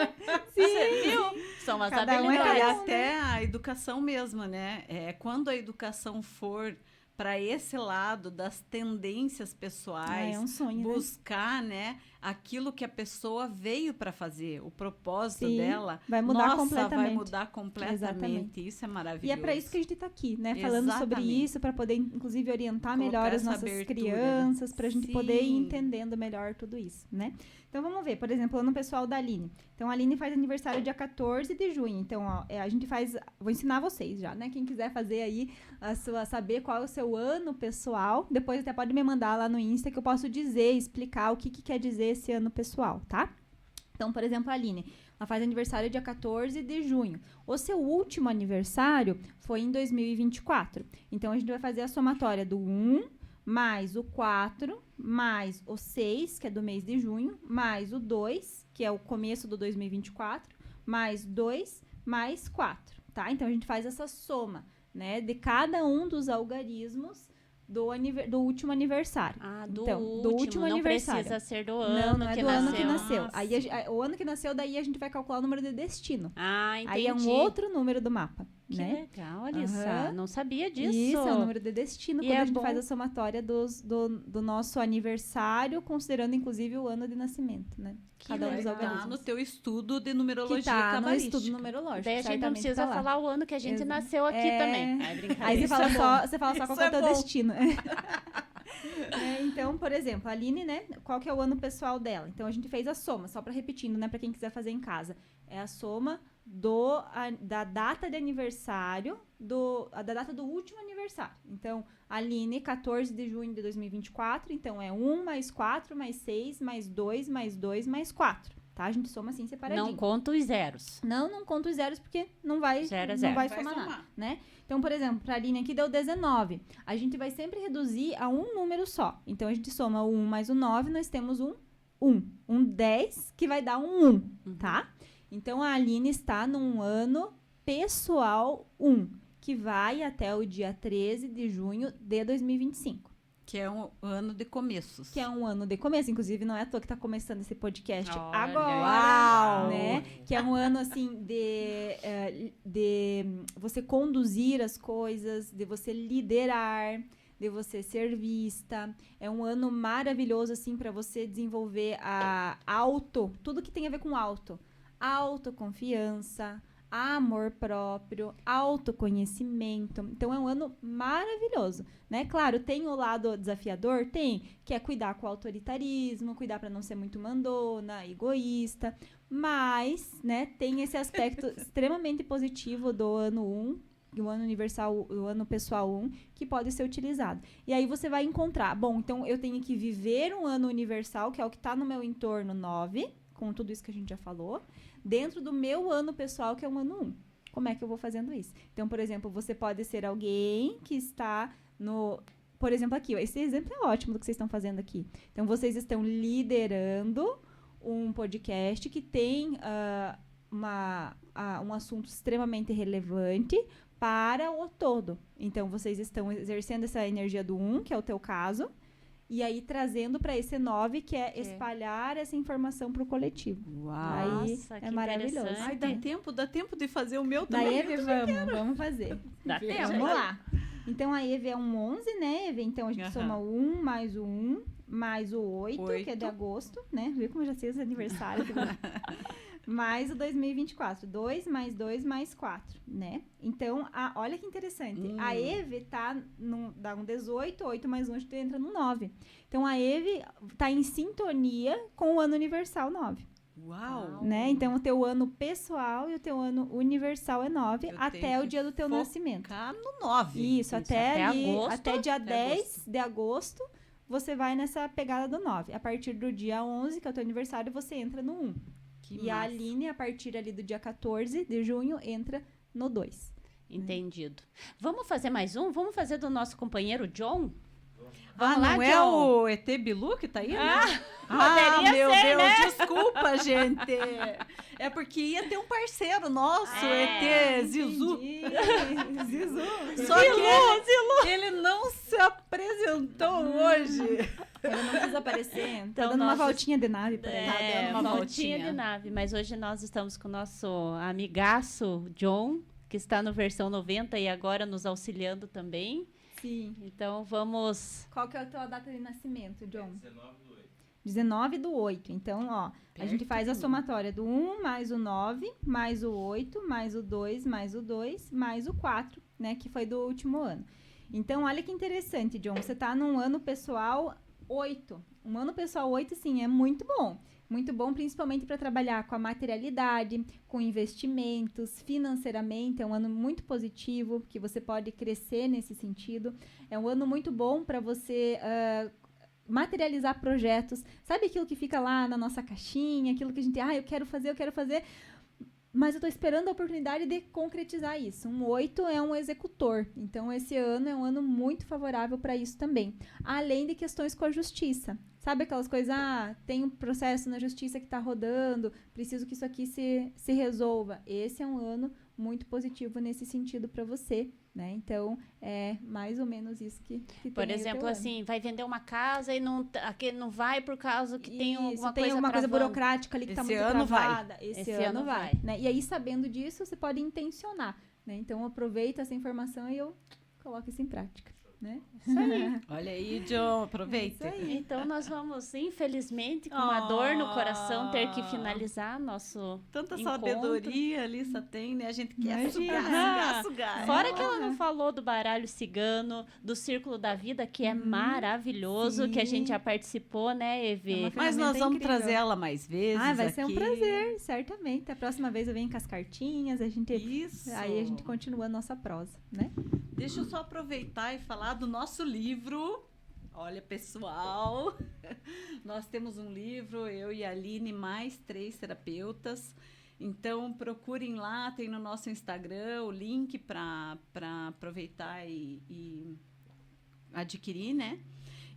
Speaker 3: Sim.
Speaker 1: você viu? São as
Speaker 3: Cada um é
Speaker 2: E
Speaker 1: habilidades.
Speaker 3: cada um.
Speaker 2: até a educação mesmo, né? Quando a educação for para esse lado das tendências pessoais,
Speaker 3: É um sonho, né?
Speaker 2: buscar, né, aquilo que a pessoa veio para fazer, o propósito
Speaker 3: Sim,
Speaker 2: dela,
Speaker 3: vai mudar
Speaker 2: nossa,
Speaker 3: completamente.
Speaker 2: vai mudar completamente.
Speaker 3: Exatamente.
Speaker 2: Isso é maravilhoso.
Speaker 3: E é para isso que a gente tá aqui, né? Falando sobre
Speaker 2: Exatamente.
Speaker 3: isso, para poder, inclusive, orientar
Speaker 2: Colocar
Speaker 3: melhor as
Speaker 2: essa
Speaker 3: nossas
Speaker 2: abertura.
Speaker 3: crianças, pra gente poder ir
Speaker 2: Sim.
Speaker 3: entendendo melhor tudo isso, né? Então, vamos ver, por exemplo, ano pessoal da Aline. Então, a Aline faz aniversário dia 14 de junho. Então, ó, a gente faz... Vou ensinar vocês já, né? Quem quiser fazer aí, saber qual é o seu ano pessoal, depois até pode me mandar lá no Insta que eu posso dizer, explicar o que quer dizer esse ano pessoal, tá? Então, por exemplo, a Aline, ela faz aniversário dia 14 de junho. O seu último aniversário foi em 2024. Então, a gente vai fazer a somatória do 1... mais o 4, mais o 6, que é do mês de junho, mais o 2, que é o começo do 2024, mais 2, mais 4, tá? Então, a gente faz essa soma, né, de cada um dos algarismos do último aniversário.
Speaker 1: Ah, do
Speaker 3: Então,
Speaker 1: último,
Speaker 3: do último
Speaker 1: não
Speaker 3: aniversário.
Speaker 1: precisa ser do
Speaker 3: Não,
Speaker 1: ano
Speaker 3: não é
Speaker 1: que
Speaker 3: do
Speaker 1: nasceu.
Speaker 3: ano que nasceu.
Speaker 2: Nossa.
Speaker 3: Aí, o ano que nasceu, daí a gente vai calcular o número de destino.
Speaker 1: Ah, entendi.
Speaker 3: Aí é um outro número do mapa,
Speaker 1: Que
Speaker 3: né?
Speaker 1: legal, Alissa.
Speaker 3: Aham.
Speaker 1: Não sabia disso.
Speaker 3: Isso, é o número de destino,
Speaker 1: E
Speaker 3: quando
Speaker 1: é
Speaker 3: a gente
Speaker 1: bom.
Speaker 3: faz a somatória do nosso aniversário, considerando inclusive o ano de nascimento, né?
Speaker 1: Que
Speaker 3: Cada um dos
Speaker 1: legal.
Speaker 2: Tá
Speaker 3: organismos.
Speaker 2: no teu estudo de numerologia
Speaker 3: Que tá no
Speaker 2: cabalística.
Speaker 3: estudo numerológico.
Speaker 1: Daí a gente não
Speaker 3: certamente
Speaker 1: precisa
Speaker 3: tá lá.
Speaker 1: falar o ano que a gente
Speaker 3: Exa-
Speaker 1: nasceu aqui
Speaker 3: É.
Speaker 1: também. Ai, brincadeira.
Speaker 3: Aí você
Speaker 2: Isso
Speaker 3: fala,
Speaker 2: é bom.
Speaker 3: você fala só qual
Speaker 2: Isso
Speaker 3: que é o
Speaker 2: é
Speaker 3: teu
Speaker 2: bom.
Speaker 3: destino. Então, por exemplo, a Aline, né? Qual que é o ano pessoal dela? Então, a gente fez a soma, só para repetindo, né? Para quem quiser fazer em casa. É a soma da data de aniversário, da data do último aniversário. Então, Aline, 14 de junho de 2024. Então, é 1 mais 4 mais 6 mais 2 mais 2 mais 4. Tá? A gente soma assim separadinho.
Speaker 1: Não conta os zeros.
Speaker 3: Não conta os zeros porque não vai,
Speaker 1: Zero é
Speaker 3: não
Speaker 1: zero.
Speaker 3: vai
Speaker 2: Vai
Speaker 3: somar
Speaker 2: somar.
Speaker 3: nada, né? Então, por exemplo, para a Aline aqui deu 19. A gente vai sempre reduzir a um número só. Então, a gente soma o 1 mais o 9, nós temos um 10, que vai dar um 1, tá? Então, a Aline está num ano pessoal 1, que vai até o dia 13 de junho de 2025.
Speaker 2: Que é um ano de começos.
Speaker 3: Que é um ano de começo, inclusive não é à toa que tá começando esse podcast
Speaker 1: Olha,
Speaker 3: agora,
Speaker 2: uau!
Speaker 3: né? Que é um ano, assim, de você conduzir as coisas, de você liderar, de você ser vista. É um ano maravilhoso, assim, para você desenvolver tudo que tem a ver com autoconfiança, amor próprio, autoconhecimento. Então, é um ano maravilhoso, né? Claro, tem o lado desafiador? Tem, que é cuidar com o autoritarismo, cuidar para não ser muito mandona, egoísta, mas, né, tem esse aspecto extremamente positivo do ano 1, o ano universal, o ano pessoal 1, que pode ser utilizado. E aí você vai encontrar, bom, então eu tenho que viver um ano universal, que é o que está no meu entorno 9, com tudo isso que a gente já falou, dentro do meu ano pessoal, que é o ano 1. Como é que eu vou fazendo isso? Então, por exemplo, você pode ser alguém que está no... Por exemplo, aqui, ó, esse exemplo é ótimo do que vocês estão fazendo aqui. Então, vocês estão liderando um podcast que tem um assunto extremamente relevante para o todo. Então, vocês estão exercendo essa energia do 1, que é o teu caso, e aí trazendo para esse 9, que é espalhar essa informação para o coletivo.
Speaker 2: Uau!
Speaker 3: Aí
Speaker 1: Nossa,
Speaker 3: é
Speaker 1: que
Speaker 3: maravilhoso.
Speaker 2: Ai, dá tempo de fazer o meu
Speaker 3: Daí,
Speaker 2: também.
Speaker 3: Eve, vamos fazer.
Speaker 1: Dá tempo.
Speaker 3: Vamos lá. Então, a Eve é um 11, né, Eve? Então, a gente soma o 1 mais o 1 mais o 8, que é de agosto, né? Viu como eu já sei os aniversários? Mais o 2024. 2 mais 2 mais 4, né? Então, olha que interessante. A Eve dá um 18, 8 mais 1, a gente entra no 9. Então, a Eve tá em sintonia com o ano universal 9.
Speaker 2: Uau!
Speaker 3: Né? Então, o teu ano pessoal e o teu ano universal é 9, até o dia do teu nascimento.
Speaker 2: Ficar no 9.
Speaker 3: Isso, até
Speaker 1: agosto,
Speaker 3: até dia 10 de agosto, você vai nessa pegada do 9. A partir do dia 11, que é o teu aniversário, você entra no 1. E a Aline, a partir ali do dia 14 de junho, entra no 2.
Speaker 1: Entendido. Vamos fazer mais um? Vamos fazer do nosso companheiro John?
Speaker 2: Vamos lá, não é o ET Bilu que tá aí?
Speaker 1: Poderia
Speaker 2: meu
Speaker 1: ser,
Speaker 2: Deus,
Speaker 1: né?
Speaker 2: desculpa, gente. É porque ia ter um parceiro nosso, ET Zizu.
Speaker 3: Zizu.
Speaker 2: Só que ele não se apresentou hoje.
Speaker 3: Ele não quis aparecer.
Speaker 1: Então,
Speaker 3: tá dando uma voltinha de nave pra ele.
Speaker 1: É,
Speaker 2: dando uma
Speaker 1: voltinha de nave. Mas hoje nós estamos com o nosso amigaço John, que está no versão 90 e agora nos auxiliando também.
Speaker 3: Sim.
Speaker 1: Então, vamos...
Speaker 3: Qual que é a tua data de nascimento, John? 19/8. Então, ó, a gente faz a somatória do 1 mais o 9, mais o 8, mais o 2, mais o 2, mais o 4, né, que foi do último ano. Então, olha que interessante, John, você tá num ano pessoal 8. Um ano pessoal 8, sim, é muito bom. Muito bom, principalmente para trabalhar com a materialidade, com investimentos, financeiramente. É um ano muito positivo, que você pode crescer nesse sentido. É um ano muito bom para você materializar projetos. Sabe aquilo que fica lá na nossa caixinha? Aquilo que a gente, eu quero fazer. Mas eu estou esperando a oportunidade de concretizar isso. Um 8 é um executor. Então, esse ano é um ano muito favorável para isso também. Além de questões com a justiça. Sabe aquelas coisas, tem um processo na justiça que está rodando, preciso que isso aqui se resolva. Esse é um ano muito positivo nesse sentido para você, né? Então, é mais ou menos isso que tem.
Speaker 1: Por exemplo, assim, vai vender uma casa e não vai por causa que tem alguma
Speaker 3: tem
Speaker 1: coisa
Speaker 3: alguma coisa
Speaker 1: travando.
Speaker 3: burocrática ali que está
Speaker 2: Esse
Speaker 3: muito
Speaker 2: ano
Speaker 3: travada.
Speaker 2: vai.
Speaker 3: Esse ano vai. Né? E aí, sabendo disso, você pode intencionar, né? Então, aproveita essa informação e eu coloco isso em prática. Né?
Speaker 1: Isso aí.
Speaker 2: Olha aí, John, aproveita.
Speaker 3: É isso aí.
Speaker 1: Então, nós vamos, infelizmente, com uma dor no coração, ter que finalizar nosso
Speaker 2: Tanta
Speaker 1: encontro.
Speaker 2: sabedoria a Lissa tem, né? A gente quer
Speaker 3: Imagina.
Speaker 2: sugar.
Speaker 1: Fora que ela não falou do baralho cigano, do Círculo da Vida, que é maravilhoso,
Speaker 3: sim.
Speaker 1: que a gente já participou, né, Evê?
Speaker 2: Mas nós vamos
Speaker 3: incrível.
Speaker 2: trazer ela mais vezes
Speaker 3: Vai ser um
Speaker 2: aqui.
Speaker 3: prazer, certamente. A próxima vez eu venho com as cartinhas,
Speaker 2: Isso.
Speaker 3: aí a gente continua a nossa prosa, né?
Speaker 2: Deixa eu só aproveitar e falar do nosso livro. Olha, pessoal, nós temos um livro, eu e a Aline, mais 3 terapeutas. Então, procurem lá, tem no nosso Instagram o link para aproveitar e adquirir, né?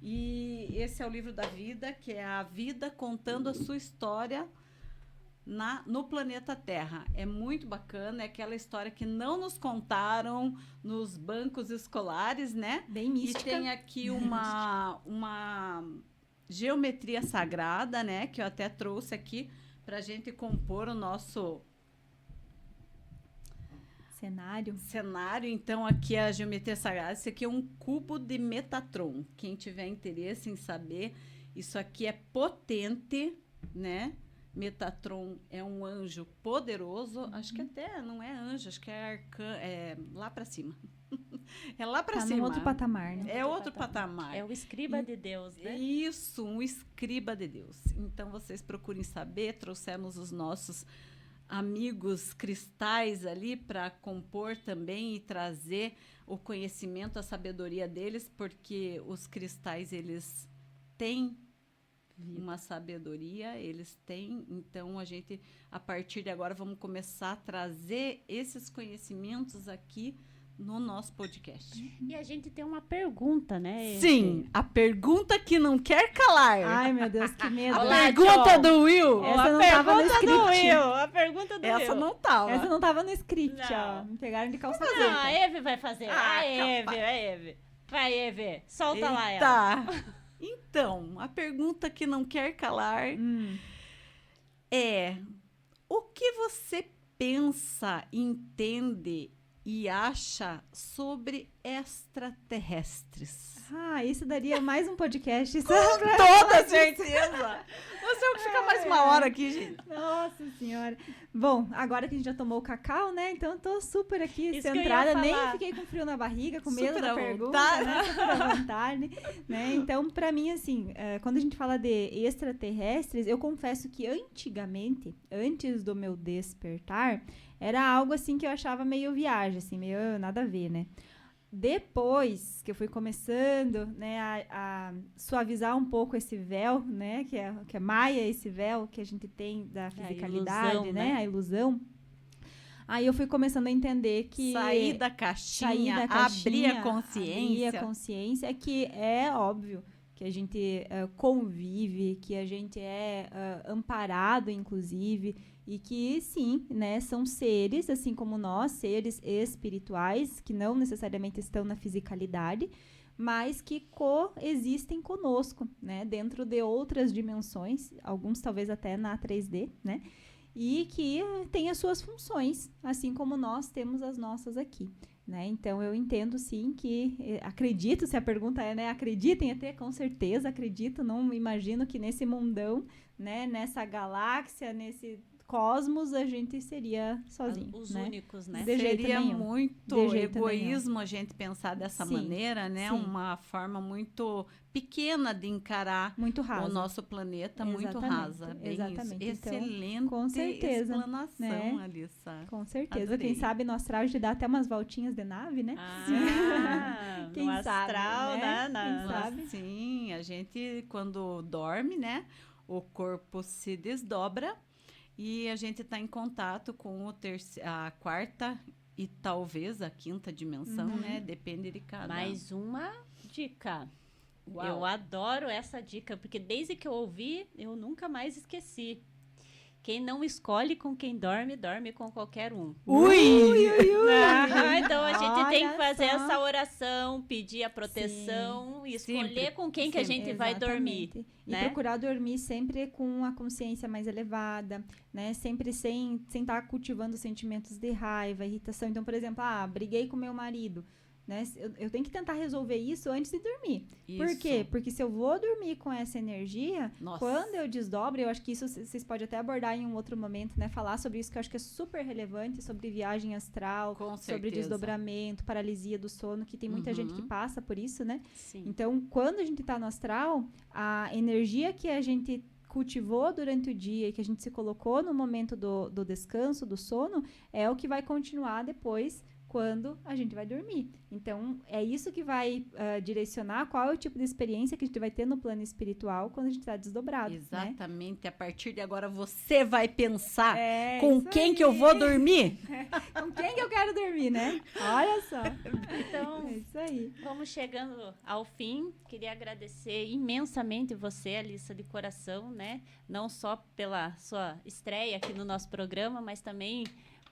Speaker 2: E esse é o livro da vida, que é a vida contando a sua história no planeta Terra. É muito bacana, é aquela história que não nos contaram nos bancos escolares, né?
Speaker 3: Bem mística.
Speaker 2: E tem aqui uma geometria sagrada, né? Que eu até trouxe aqui para a gente compor o nosso cenário. Então, aqui é a geometria sagrada. Esse aqui é um cubo de Metatron. Quem tiver interesse em saber, isso aqui é potente, né? Metatron é um anjo poderoso. Acho que até não é anjo, acho que é lá para cima. É lá para cima.
Speaker 3: É outro patamar, né?
Speaker 2: É outro patamar.
Speaker 1: É o escriba de Deus, né?
Speaker 2: Isso, um escriba de Deus. Então, vocês procurem saber. Trouxemos os nossos amigos cristais ali para compor também e trazer o conhecimento, a sabedoria deles, porque os cristais, eles têm uma sabedoria, eles têm, então a gente, a partir de agora, vamos começar a trazer esses conhecimentos aqui no nosso podcast.
Speaker 1: E a gente tem uma pergunta, né?
Speaker 2: Sim, a pergunta que não quer calar.
Speaker 3: Ai, meu Deus, que medo.
Speaker 2: A
Speaker 1: Olá,
Speaker 2: pergunta
Speaker 1: John.
Speaker 2: do Will.
Speaker 3: Essa não tava no script.
Speaker 1: A pergunta do
Speaker 2: Essa
Speaker 1: Will.
Speaker 2: não tava.
Speaker 3: Essa não tava no script,
Speaker 1: Não.
Speaker 3: ó. Me pegaram de calça
Speaker 1: Não,
Speaker 3: preta.
Speaker 1: a Eve vai fazer.
Speaker 2: Ah,
Speaker 1: a Eve. Vai, Eve. Solta lá ela.
Speaker 2: Tá. Então, a pergunta que não quer calar é: o que você pensa, entende e acha sobre extraterrestres?
Speaker 3: Ah, isso daria mais um podcast.
Speaker 2: Com toda certeza! Nós temos que ficar mais uma hora aqui, gente.
Speaker 3: Nossa senhora. Bom, agora que a gente já tomou o cacau, né? Então eu tô super aqui
Speaker 1: Isso que eu ia
Speaker 3: centrada, nem
Speaker 1: falar.
Speaker 3: fiquei com frio na barriga, com medo
Speaker 2: Super
Speaker 3: da
Speaker 2: à
Speaker 3: pergunta,
Speaker 2: vontade.
Speaker 3: né? Super à vontade, né? Então, pra mim, assim, quando a gente fala de extraterrestres, eu confesso que antigamente, antes do meu despertar, era algo assim que eu achava meio viagem, assim, meio nada a ver, né? Depois que eu fui começando, né, a suavizar um pouco esse véu, né, que é maia esse véu que a gente tem da fisicalidade,
Speaker 1: ilusão,
Speaker 3: né, a ilusão. Aí eu fui começando a entender que
Speaker 2: Sair da
Speaker 3: sair
Speaker 2: caixinha,
Speaker 3: da caixinha,
Speaker 2: abrir a consciência.
Speaker 3: abrir a consciência, é que é óbvio que a gente convive, que a gente é amparado, inclusive, e que, sim, né, são seres, assim como nós, seres espirituais, que não necessariamente estão na fisicalidade, mas que coexistem conosco, né, dentro de outras dimensões, alguns talvez até na 3D, né, e que têm as suas funções, assim como nós temos as nossas aqui. Né? Então, eu entendo, sim, que acredito, se a pergunta é, né, acreditem até, com certeza, acredito, não imagino que nesse mundão, né, nessa galáxia, nesse cosmos, a gente seria sozinho.
Speaker 1: Os
Speaker 3: né?
Speaker 1: únicos, né?
Speaker 3: De jeito
Speaker 2: Seria
Speaker 3: nenhum.
Speaker 2: muito
Speaker 3: De jeito
Speaker 2: egoísmo a gente pensar dessa
Speaker 3: Sim,
Speaker 2: maneira, né?
Speaker 3: sim.
Speaker 2: Uma forma muito pequena de encarar
Speaker 3: Muito raso.
Speaker 2: o nosso planeta, muito
Speaker 3: Exatamente,
Speaker 2: rasa. Bem
Speaker 3: exatamente.
Speaker 2: isso.
Speaker 3: Então,
Speaker 2: Excelente
Speaker 3: com certeza,
Speaker 2: explanação,
Speaker 3: né?
Speaker 2: Alissa.
Speaker 3: Com certeza.
Speaker 2: Adorei.
Speaker 3: Quem sabe no astral a gente dá até umas voltinhas de nave, né?
Speaker 1: Ah,
Speaker 3: Quem
Speaker 1: no
Speaker 3: sabe,
Speaker 1: astral,
Speaker 3: né?
Speaker 1: né?
Speaker 3: Quem sabe?
Speaker 2: Sim, a gente, quando dorme, né? O corpo se desdobra e a gente está em contato com a quarta e talvez a quinta dimensão, né? Depende de cada.
Speaker 1: Mais uma dica.
Speaker 2: Uau.
Speaker 1: Eu adoro essa dica, porque desde que eu ouvi, eu nunca mais esqueci. Quem não escolhe com quem dorme, dorme com qualquer um.
Speaker 2: Ui!
Speaker 1: Então a gente tem que
Speaker 3: Olha
Speaker 1: fazer
Speaker 3: só.
Speaker 1: essa oração, pedir a proteção e escolher
Speaker 2: Sempre,
Speaker 1: com quem que a
Speaker 2: sempre.
Speaker 1: gente vai dormir.
Speaker 3: Exatamente. E
Speaker 1: né?
Speaker 3: procurar dormir sempre com a consciência mais elevada, né? Sempre sem estar cultivando sentimentos de raiva, irritação. Então, por exemplo, briguei com meu marido. Né? Eu tenho que tentar resolver isso antes de dormir. Por
Speaker 2: Isso.
Speaker 3: quê? Porque se eu vou dormir com essa energia,
Speaker 2: Nossa.
Speaker 3: quando eu desdobro, eu acho que isso vocês podem até abordar em um outro momento, né? Falar sobre isso, que eu acho que é super relevante, sobre viagem astral,
Speaker 2: Com
Speaker 3: sobre
Speaker 2: certeza.
Speaker 3: desdobramento, paralisia do sono, que tem muita gente que passa por isso, né?
Speaker 1: Sim.
Speaker 3: Então, quando a gente está no astral, a energia que a gente cultivou durante o dia e que a gente se colocou no momento do descanso, do sono, é o que vai continuar depois quando a gente vai dormir. Então, é isso que vai direcionar qual é o tipo de experiência que a gente vai ter no plano espiritual quando a gente está desdobrado. Né?
Speaker 2: Exatamente. A partir de agora você vai pensar
Speaker 3: É,
Speaker 2: com
Speaker 3: isso
Speaker 2: quem
Speaker 3: aí.
Speaker 2: que eu vou dormir.
Speaker 3: Com quem que eu quero dormir, né? Olha só.
Speaker 1: Então,
Speaker 3: É isso aí.
Speaker 1: vamos chegando ao fim. Queria agradecer imensamente você, Alissa, de coração, né? Não só pela sua estreia aqui no nosso programa, mas também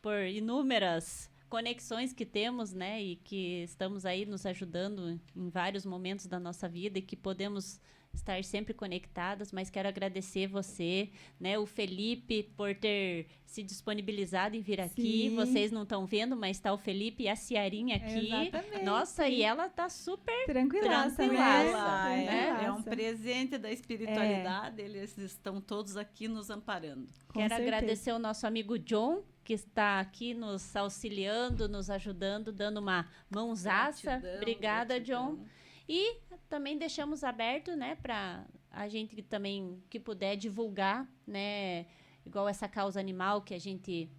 Speaker 1: por inúmeras conexões que temos, né? E que estamos aí nos ajudando em vários momentos da nossa vida e que podemos estar sempre conectadas, mas quero agradecer você, né, o Felipe, por ter se disponibilizado em vir aqui.
Speaker 3: Sim.
Speaker 1: Vocês não estão vendo, mas está o Felipe e a Ciarinha aqui.
Speaker 3: Exatamente.
Speaker 1: Nossa, e ela tá super
Speaker 3: Tranquilaça,
Speaker 1: Tranquilaça,
Speaker 3: né?
Speaker 1: né?
Speaker 2: É um
Speaker 3: Tranquilaça.
Speaker 2: presente da espiritualidade. Eles estão todos aqui nos amparando.
Speaker 3: Com
Speaker 1: Quero
Speaker 3: certeza.
Speaker 1: agradecer o nosso amigo John, que está aqui nos auxiliando, nos ajudando, dando uma mãozaça.
Speaker 2: Gratidão,
Speaker 1: Obrigada,
Speaker 2: gratidão.
Speaker 1: John. E também deixamos aberto, né, para a gente que também que puder divulgar, né, igual essa causa animal que a gente...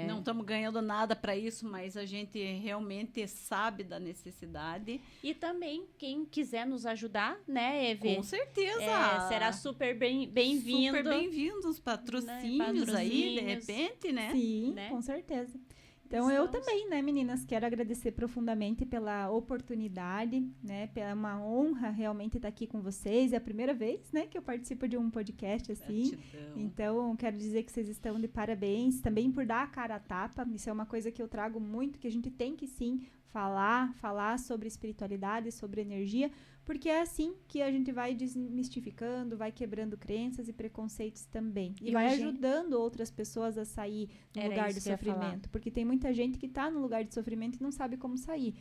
Speaker 2: Não estamos ganhando nada para isso, mas a gente realmente sabe da necessidade.
Speaker 1: E também, quem quiser nos ajudar, né, Eve?
Speaker 2: Com certeza.
Speaker 1: Será super bem-vindo.
Speaker 2: Super bem-vindos, patrocínios aí, de repente, né?
Speaker 3: Sim,
Speaker 1: né?
Speaker 3: Com certeza. Então, eu também, né, meninas, quero agradecer profundamente pela oportunidade, né, pela uma honra realmente estar aqui com vocês. É a primeira vez, né, que eu participo de um podcast assim.
Speaker 2: Gratidão.
Speaker 3: Então, quero dizer que vocês estão de parabéns também por dar a cara a tapa. Isso é uma coisa que eu trago muito, que a gente tem que sim falar sobre espiritualidade, sobre energia, porque é assim que a gente vai desmistificando, vai quebrando crenças e preconceitos também. E vai ajudando outras pessoas a sair do lugar de sofrimento. Porque tem muita gente que está no lugar de sofrimento e não sabe como sair.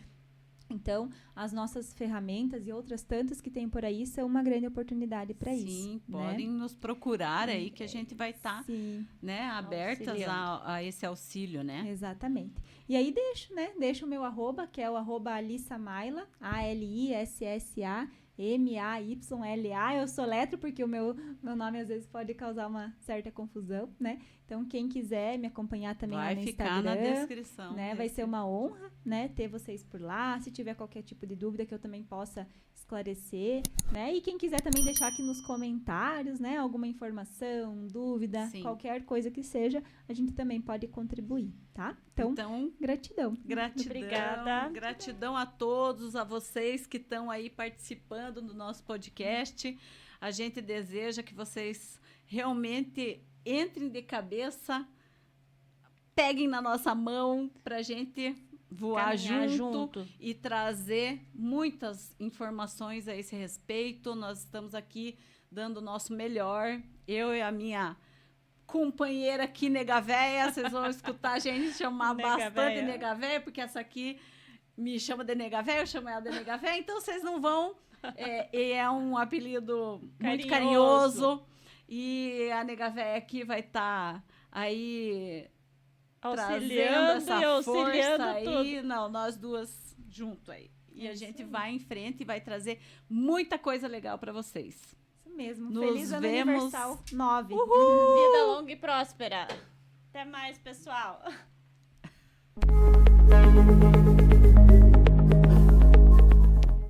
Speaker 3: Então, as nossas ferramentas e outras tantas que tem por aí são uma grande oportunidade para isso.
Speaker 2: Sim, podem nos procurar aí que a gente vai estar abertas a esse auxílio, né?
Speaker 3: Exatamente. E aí deixo o meu arroba, que é o arroba Alissa Mayla, ALISSAMAYLA. Eu soletro porque o meu nome às vezes pode causar uma certa confusão, né? Então, quem quiser me acompanhar também lá no Instagram,
Speaker 2: vai ficar na descrição.
Speaker 3: Né? Vai ser uma honra, né, ter vocês por lá. Se tiver qualquer tipo de dúvida que eu também possa esclarecer, né? E quem quiser também deixar aqui nos comentários, né, alguma informação, dúvida, qualquer coisa que seja, a gente também pode contribuir, tá? Então gratidão.
Speaker 1: Obrigada.
Speaker 2: Gratidão a todos, a vocês que estão aí participando do nosso podcast. A gente deseja que vocês realmente entrem de cabeça, peguem na nossa mão para a gente voar junto e trazer muitas informações a esse respeito. Nós estamos aqui dando o nosso melhor. Eu e a minha companheira aqui, Nega Véia, vocês vão escutar a gente chamar bastante Nega Véia, porque essa aqui me chama de Nega Véia, eu chamo ela de Nega Véia, então vocês não vão... é um apelido muito carinhoso. E a Nega Véia aqui vai estar aí trazendo essa força aí. Não, nós duas junto aí. E a gente vai em frente e vai trazer muita coisa legal para vocês.
Speaker 3: Isso mesmo.
Speaker 2: Nos
Speaker 3: Feliz Ano Universal 9.
Speaker 1: Vida longa e próspera. Até mais, pessoal.